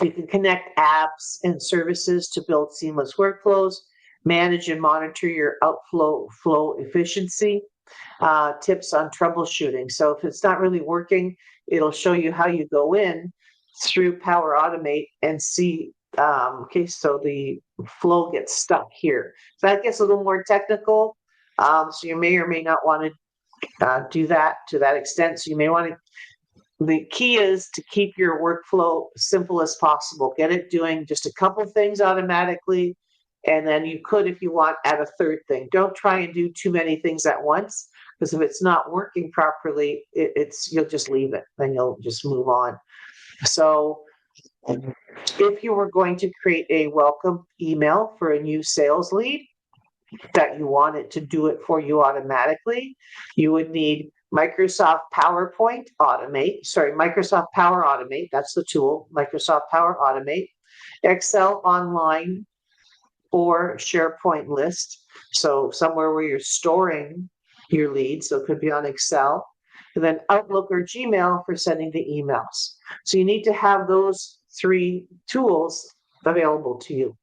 You can connect apps and services to build seamless workflows, manage and monitor your flow efficiency, tips on troubleshooting. So if it's not really working, it'll show you how you go in through Power Automate and see, okay, so the flow gets stuck here. So that gets a little more technical. So you may or may not want to do that to that extent. So you may want to, the key is to keep your workflow simple as possible. Get it doing just a couple things automatically. And then you could, if you want, add a third thing. Don't try and do too many things at once, because if it's not working properly, you'll just leave it, then you'll just move on. So if you were going to create a welcome email for a new sales lead, that you want it to do it for you automatically, you would need Microsoft PowerPoint Automate, Microsoft Power Automate, that's the tool, Microsoft Power Automate, Excel Online, or SharePoint list. So somewhere where you're storing your leads, so it could be on Excel, and then Outlook or Gmail for sending the emails. So you need to have those 3 tools available to you.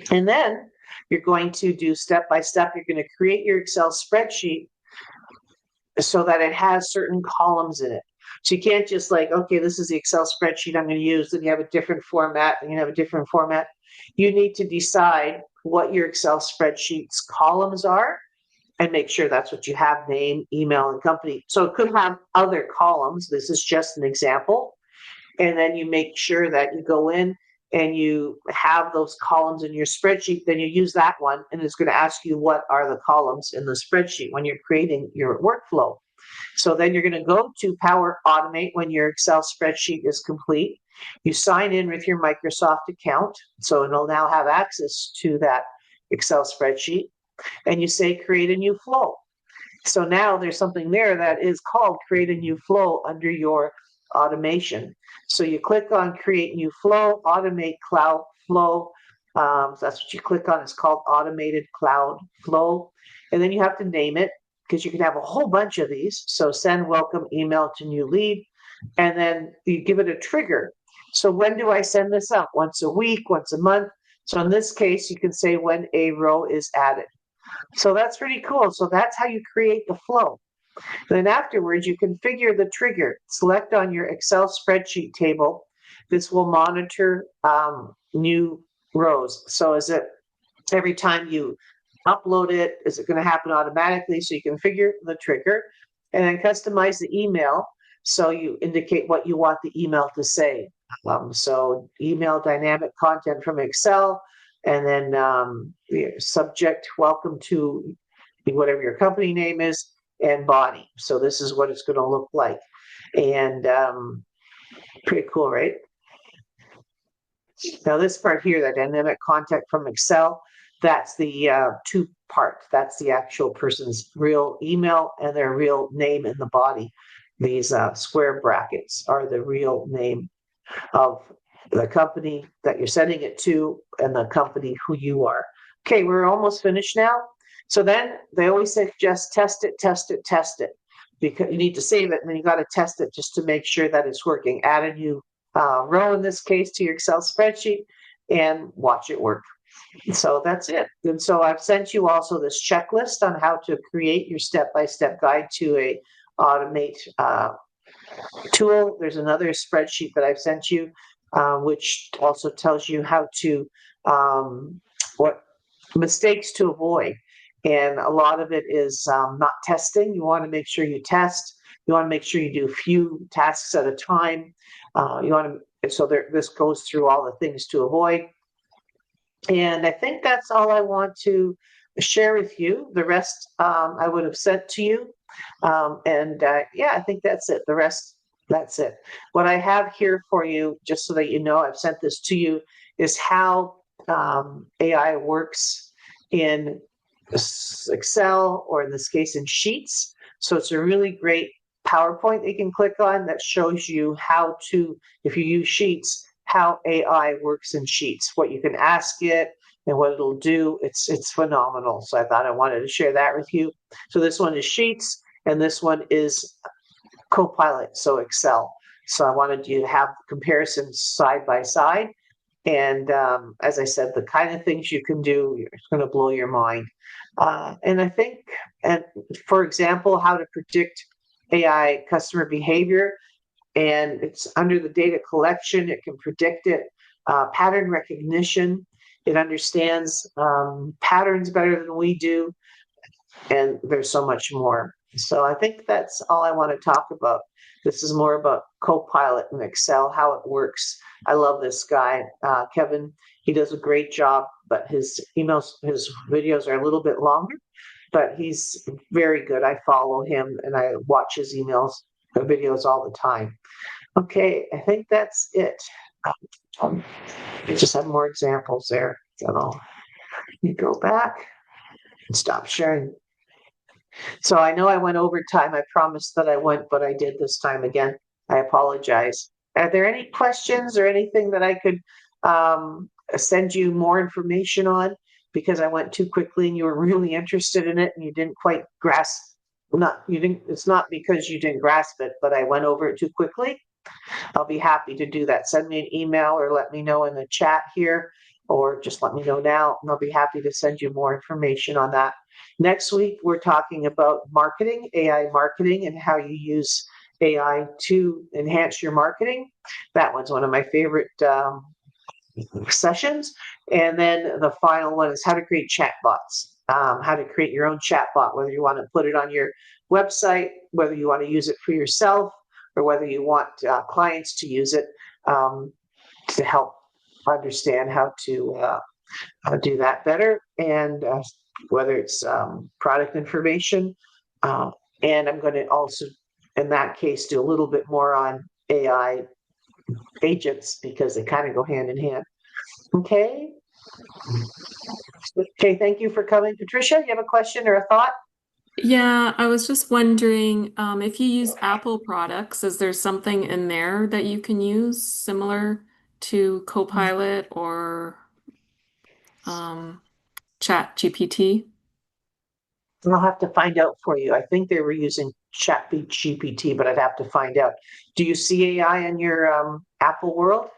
And then you're going to do step by step, you're going to create your Excel spreadsheet so that it has certain columns in it. So you can't just like, okay, this is the Excel spreadsheet I'm going to use, then you have a different format, and you have a different format. You need to decide what your Excel spreadsheet's columns are and make sure that's what you have, name, email, and company. So it could have other columns. This is just an example. And then you make sure that you go in and you have those columns in your spreadsheet, then you use that one, and it's going to ask you what are the columns in the spreadsheet when you're creating your workflow. So then you're going to go to Power Automate when your Excel spreadsheet is complete. You sign in with your Microsoft account, so it'll now have access to that Excel spreadsheet, and you say create a new flow. So now there's something there that is called create a new flow under your automation. So you click on create new flow, automate cloud flow. So that's what you click on. It's called automated cloud flow. And then you have to name it because you can have a whole bunch of these. So send welcome email to new lead. And then you give it a trigger. So when do I send this out? Once a week, once a month. So in this case, you can say when a row is added. So that's pretty cool. So that's how you create the flow. Then afterwards, you configure the trigger. Select on your Excel spreadsheet table. This will monitor new rows. So is it every time you upload it, is it going to happen automatically? So you configure the trigger and then customize the email. So you indicate what you want the email to say. So email dynamic content from Excel, and then subject, welcome to whatever your company name is, and body. So this is what it's going to look like. And pretty cool, right? Now this part here, the dynamic content from Excel, that's the 2-part. That's the actual person's real email and their real name in the body. These square brackets are the real name of the company that you're sending it to and the company who you are. Okay, we're almost finished now. So then they always suggest test it, test it, test it. Because you need to save it and then you got to test it just to make sure that it's working. Add a new row in this case to your Excel spreadsheet and watch it work. So that's it. And so I've sent you also this checklist on how to create your step-by-step guide to a automate tool. There's another spreadsheet that I've sent you, which also tells you how to, what mistakes to avoid. And a lot of it is not testing. You want to make sure you test. You want to make sure you do a few tasks at a time. This goes through all the things to avoid. And I think that's all I want to share with you. The rest I would have sent to you. Yeah, I think that's it. The rest, that's it. What I have here for you, just so that you know, I've sent this to you, is how AI works in Excel, or in this case in Sheets. So it's a really great PowerPoint you can click on that shows you how to, if you use Sheets, how AI works in Sheets, what you can ask it and what it'll do. It's phenomenal. So I thought I wanted to share that with you. So this one is Sheets and this one is Copilot, so Excel. So I wanted you to have comparisons side by side. And as I said, the kind of things you can do, it's going to blow your mind. And I think, and for example, how to predict AI customer behavior, and it's under the data collection, it can predict it, pattern recognition, it understands patterns better than we do, and there's so much more. So I think that's all I want to talk about. This is more about Copilot and Excel, how it works. I love this guy, Kevin. He does a great job, but his videos are a little bit longer, but he's very good. I follow him and I watch his videos all the time. Okay, I think that's it. I just have more examples there. So you go back. Stop sharing. So I know I went over time. I promised that I went, but I did this time again. I apologize. Are there any questions or anything that I could send you more information on? Because I went too quickly and you were really interested in it and you didn't quite grasp. It's not because you didn't grasp it, but I went over it too quickly. I'll be happy to do that. Send me an email or let me know in the chat here, or just let me know now, and I'll be happy to send you more information on that. Next week, we're talking about marketing, AI marketing, and how you use AI to enhance your marketing. That one's one of my favorite sessions. And then the final one is how to create chatbots, how to create your own chatbot, whether you want to put it on your website, whether you want to use it for yourself, or whether you want clients to use it to help understand how to do that better, and whether it's product information. And I'm going to also, in that case, do a little bit more on AI agents because they kind of go hand in hand. Okay. Okay, thank you for coming. Patricia, you have a question or a thought? Yeah, I was just wondering, if you use Apple products, is there something in there that you can use similar to Copilot or Chat GPT? I'll have to find out for you. I think they were using ChatGPT, but I'd have to find out. Do you see AI in your Apple world?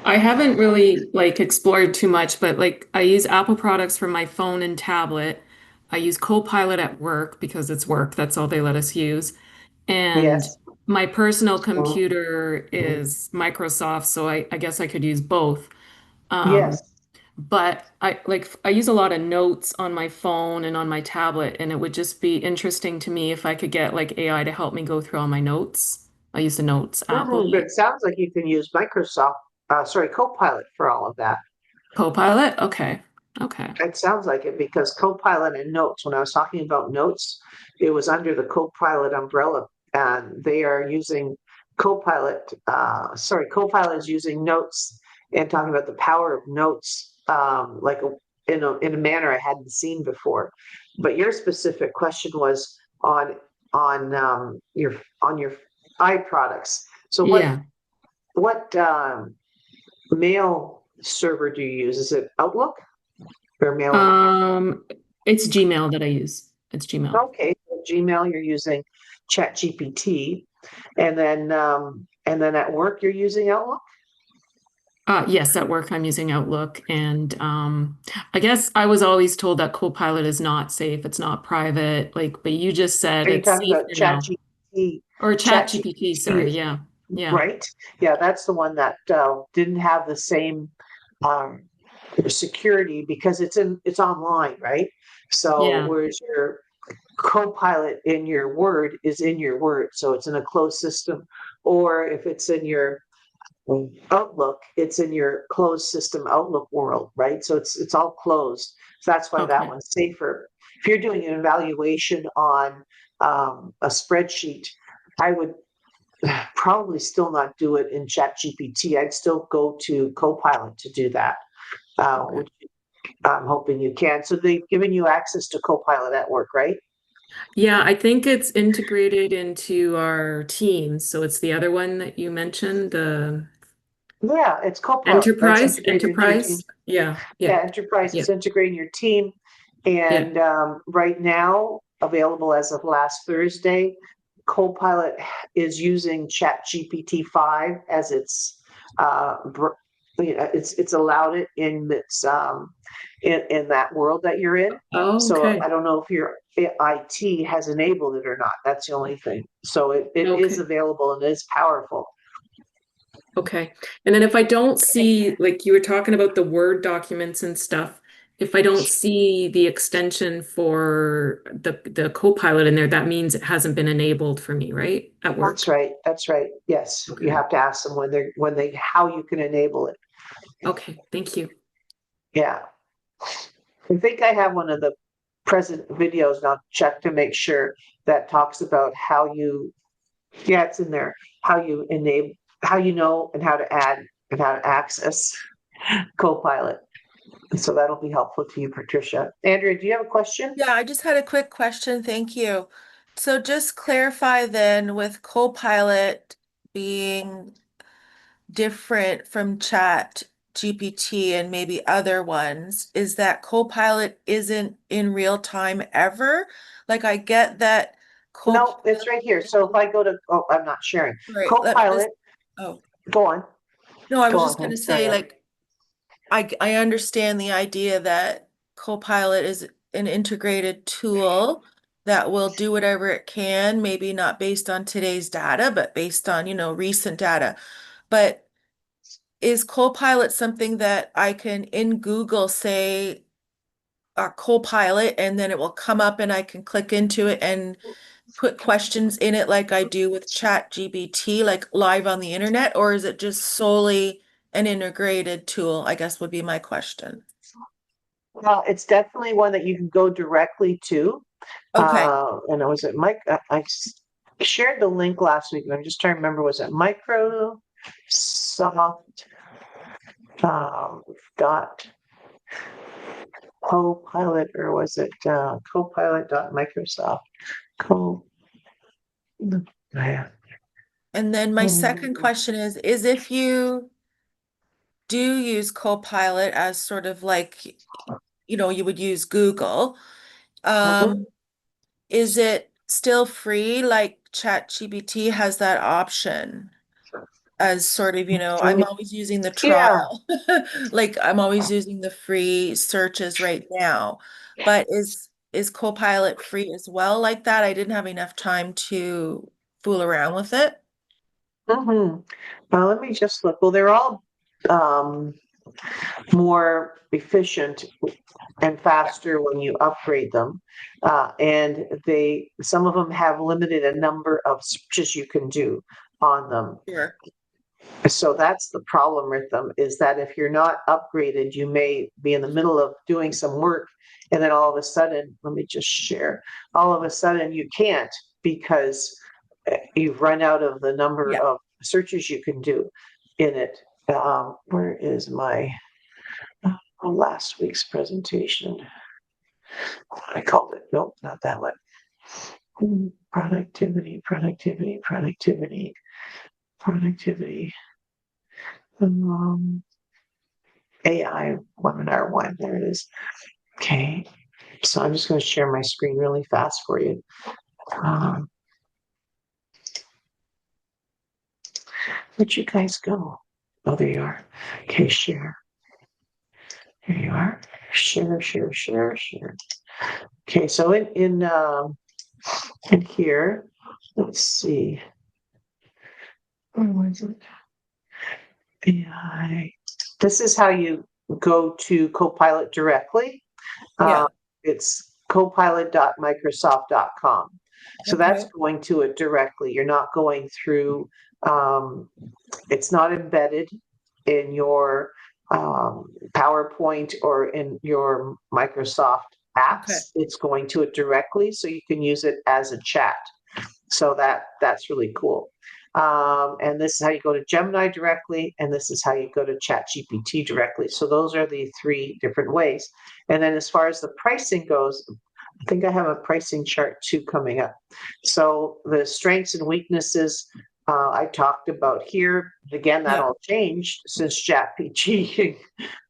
I haven't really like explored too much, but like I use Apple products for my phone and tablet. I use Copilot at work because it's work. That's all they let us use. And Yes. my personal computer is Microsoft, so I guess I could use both. Um, Yes. but I use a lot of notes on my phone and on my tablet, and it would just be interesting to me if I could get like AI to help me go through all my notes. I use the Notes app a But lot. it sounds like you can use Copilot for all of that. Copilot? Okay. Okay. It sounds like it because Copilot and Notes, when I was talking about Notes, it was under the Copilot umbrella, and they are using Copilot is using Notes and talking about the power of Notes, in a manner I hadn't seen before. But your specific question was on your eye products. So Yeah. what mail server do you use? Is it Outlook or mail? Um, it's Gmail that I use. It's Gmail. Okay, so Gmail, you're using ChatGPT, and then at work you're using Outlook. Yes, at work I'm using Outlook, and I guess I was always told that Copilot is not safe, it's not private, like, but you just said Are you it's talking about safer now. ChatGPT? Or ChatGPT, ChatGPT sorry, is yeah. Yeah. right. Yeah, that's the one that didn't have the same um, security because it's online, right? So Yeah. whereas your Copilot in your Word is in your Word, so it's in a closed system, or if it's in your Outlook, it's in your closed system Outlook world, right? So it's all closed. So that's why that Okay. one's safer. If you're doing an evaluation on a spreadsheet, I would probably still not do it in ChatGPT. I'd still go to Copilot to do that, Okay. which I'm hoping you can. So they've given you access to Copilot at work, right? Yeah, I think it's integrated into our Teams. So it's the other one that you mentioned, the Yeah, it's Copilot. That's Enterprise. integrated into your team. Enterprise. Yeah, Yeah, yeah, Enterprise yeah, is integrating your team. yeah. And right now, available as of last Thursday, Copilot is using ChatGPT 5 as it's allowed it in in that world that you're in. Oh, So okay. I don't know if your IT has enabled it or not. That's the only thing. So it is Okay. available and is powerful. Okay. And then if I don't see, like you were talking about the Word documents and stuff, if I don't see the extension for the Copilot in there, that means it hasn't been enabled for me, right? At That's work. right. That's right. Yes, you Okay. have to ask them how you can enable it. Okay. Thank you. Yeah. I think I have one of the present videos now. Check to make sure that talks about yeah, it's in there, how you enable, how you know, and how to add and how to access Copilot. And so that'll be helpful to you, Patricia. Andrea, do you have a question? Yeah, I just had a quick question. Thank you. So just clarify then with Copilot being different from Chat GPT and maybe other ones, is that Copilot isn't in real time ever? Like I get that No, Copilot, it's right here. So if I go to, oh, I'm not sharing. right, let me just, Copilot, oh, go on. no, I was Go just on. gonna Sorry. say like I understand the idea that Copilot is an integrated tool that will do whatever it can, maybe not based on today's data, but based on, recent data. But is Copilot something that I can in Google say Copilot and then it will come up and I can click into it and put questions in it like I do with Chat GPT, like live on the internet, or is it just solely an integrated tool, I guess would be my question. Well, it's definitely one that you can go directly to. Okay. And it was at Mike, shared the link last week, and I'm just trying to remember, was it Microsoft? Dot Copilot, or was it Copilot.Microsoft? Co. Yeah. And then my second question is if you do use Copilot as sort of like, you would use Google, Mhm. is it still free? Like ChatGPT has that option as sort of, I'm always using the Yeah. trial. Like I'm always using the free searches right now. But is Copilot free as well like that? I didn't have enough time to fool around with it. Let me just look. Well, they're all um, more efficient and faster when you upgrade them. And some of them have limited a number of searches you can do on them. Sure. So that's the problem with them, is that if you're not upgraded, you may be in the middle of doing some work and then all of a sudden, let me just share, all of a sudden you can't because you've run out of the number Yeah. of searches you can do in it. Where is my last week's presentation? I called it, nope, not that one. Productivity. AI webinar one, there it is. Okay, so I'm just going to share my screen really fast for you. Where'd you guys go? Oh, there you are. Okay, share. Here you are. Share. Okay, so in here, let's see. Where was it? AI. This is how you go to Copilot directly. Yeah. It's copilot.microsoft.com. So that's Okay. going to it directly. You're not going through, it's not embedded in your PowerPoint or in your Microsoft apps. Okay. It's going to it directly, so you can use it as a chat. So that's really cool. And this is how you go to Gemini directly, and this is how you go to ChatGPT directly. So those are the three different ways. And then as far as the pricing goes, I think I have a pricing chart too coming up. So the strengths and weaknesses I talked about here. Again, that all changed since ChatGPT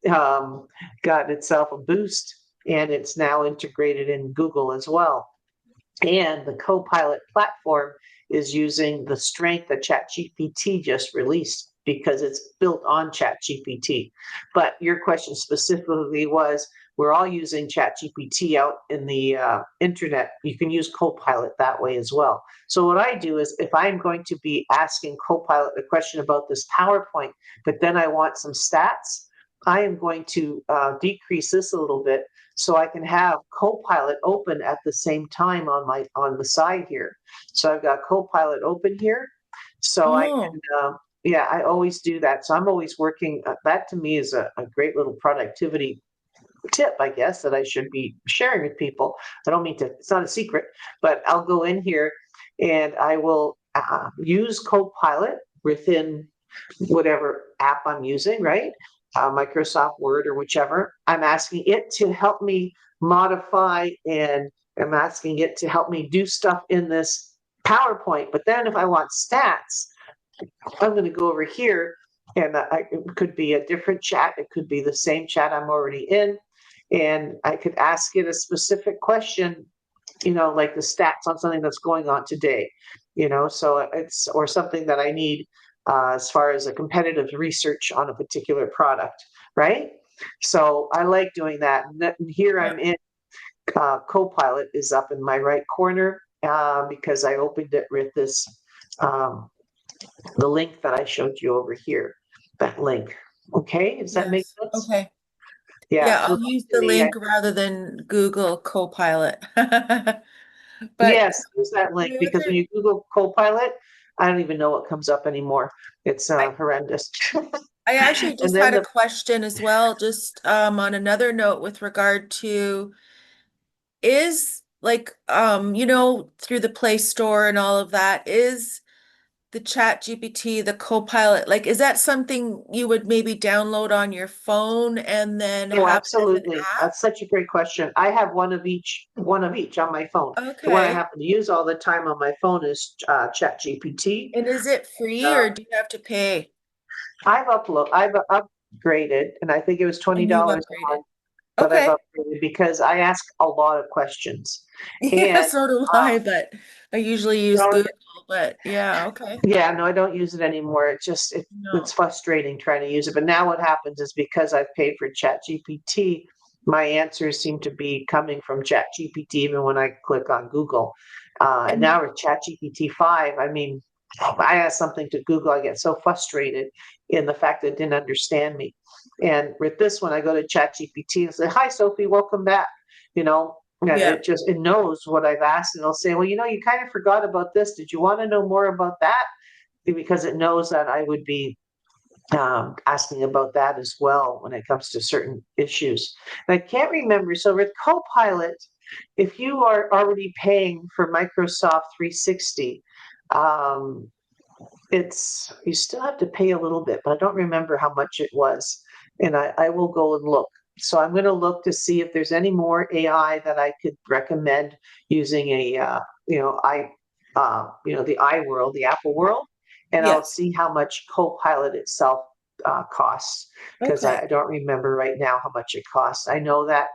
got itself a boost, and it's now integrated in Google as well. And the Copilot platform is using the strength that ChatGPT just released because it's built on ChatGPT. But your question specifically was, we're all using ChatGPT out in the internet. You can use Copilot that way as well. So what I do is, if I'm going to be asking Copilot a question about this PowerPoint, but then I want some stats, I am going to decrease this a little bit so I can have Copilot open at the same time on the side here. So I've got Copilot open here. So I can, I always do that. So I'm always working. That to me is a great little productivity tip, I guess, that I should be sharing with people. I don't mean to, it's not a secret, but I'll go in here and I will use Copilot within whatever app I'm using, right? Microsoft Word or whichever. I'm asking it to help me modify, and I'm asking it to help me do stuff in this PowerPoint. But then if I want stats, I'm going to go over here, and it could be a different chat. It could be the same chat I'm already in. And I could ask it a specific question, like the stats on something that's going on today, so it's, or something that I need as far as a competitive research on a particular product, right? So I like doing that. And here I'm in Copilot is up in my right corner because I opened it with this, the link that I showed you over here, that link. Okay, does that make Yes. sense? Okay. Yeah, Yeah, so I'll use the hopefully link rather than Google Copilot. But yes, use that link, the because when other, you Google Copilot, I don't even know what comes up anymore. It's horrendous. I actually And just then had a question as well, just on another note with regard to is like through the Play Store and all of that, is the Chat GPT, the Copilot, like is that something you would maybe download on your phone and then oh, have it as an absolutely. app? That's such a great question. I have one of each on my phone. The one I Okay. happen to use all the time on my phone is ChatGPT. And is it free Uh, or do you have to pay? I've upgraded, and I think it was And you've $20 a upgraded. month, but I've Okay. upgraded because I ask a lot of questions. Yeah, And so do I, but I usually use no, Google, but yeah, okay. yeah, no, I don't use it anymore. It's No. frustrating trying to use it. But now what happens is, because I've paid for ChatGPT, my answers seem to be coming from ChatGPT even when I click on Google. And And now with ChatGPT 5, I mean, I ask something to Google, I get so frustrated in the fact that it didn't understand me. And with this one, I go to ChatGPT and say, "Hi, Sophie, welcome back." And yeah, it knows what I've asked, and it'll say, "Well, you kind of forgot about this. Did you want to know more about that?" Because it knows that I would be asking about that as well when it comes to certain issues. And I can't remember. So with Copilot, if you are already paying for Microsoft 360, um, you still have to pay a little bit, but I don't remember how much it was. And I will go and look. So I'm going to look to see if there's any more AI that I could recommend using the iWorld, the Apple World, and I'll yes. see how much Copilot itself costs, because Okay. I don't remember right now how much it costs. I know that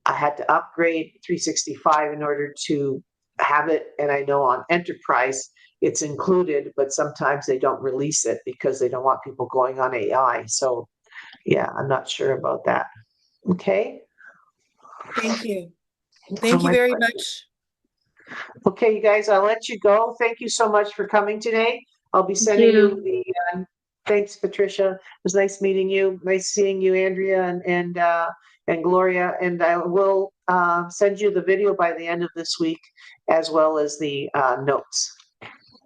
I had to upgrade 365 in order to have it, and I know on Enterprise it's included, but sometimes they don't release it because they don't want people going on AI. So yeah, I'm not sure about that. Okay. Thank you. Oh, Thank you my very pleasure. much. Okay, you guys, I'll let you go. Thank you so much for coming today. I'll be Thank sending you you. the, thanks, Patricia. It was nice meeting you. Nice seeing you, Andrea and Gloria. And I will send you the video by the end of this week, as well as the notes.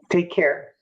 Take care.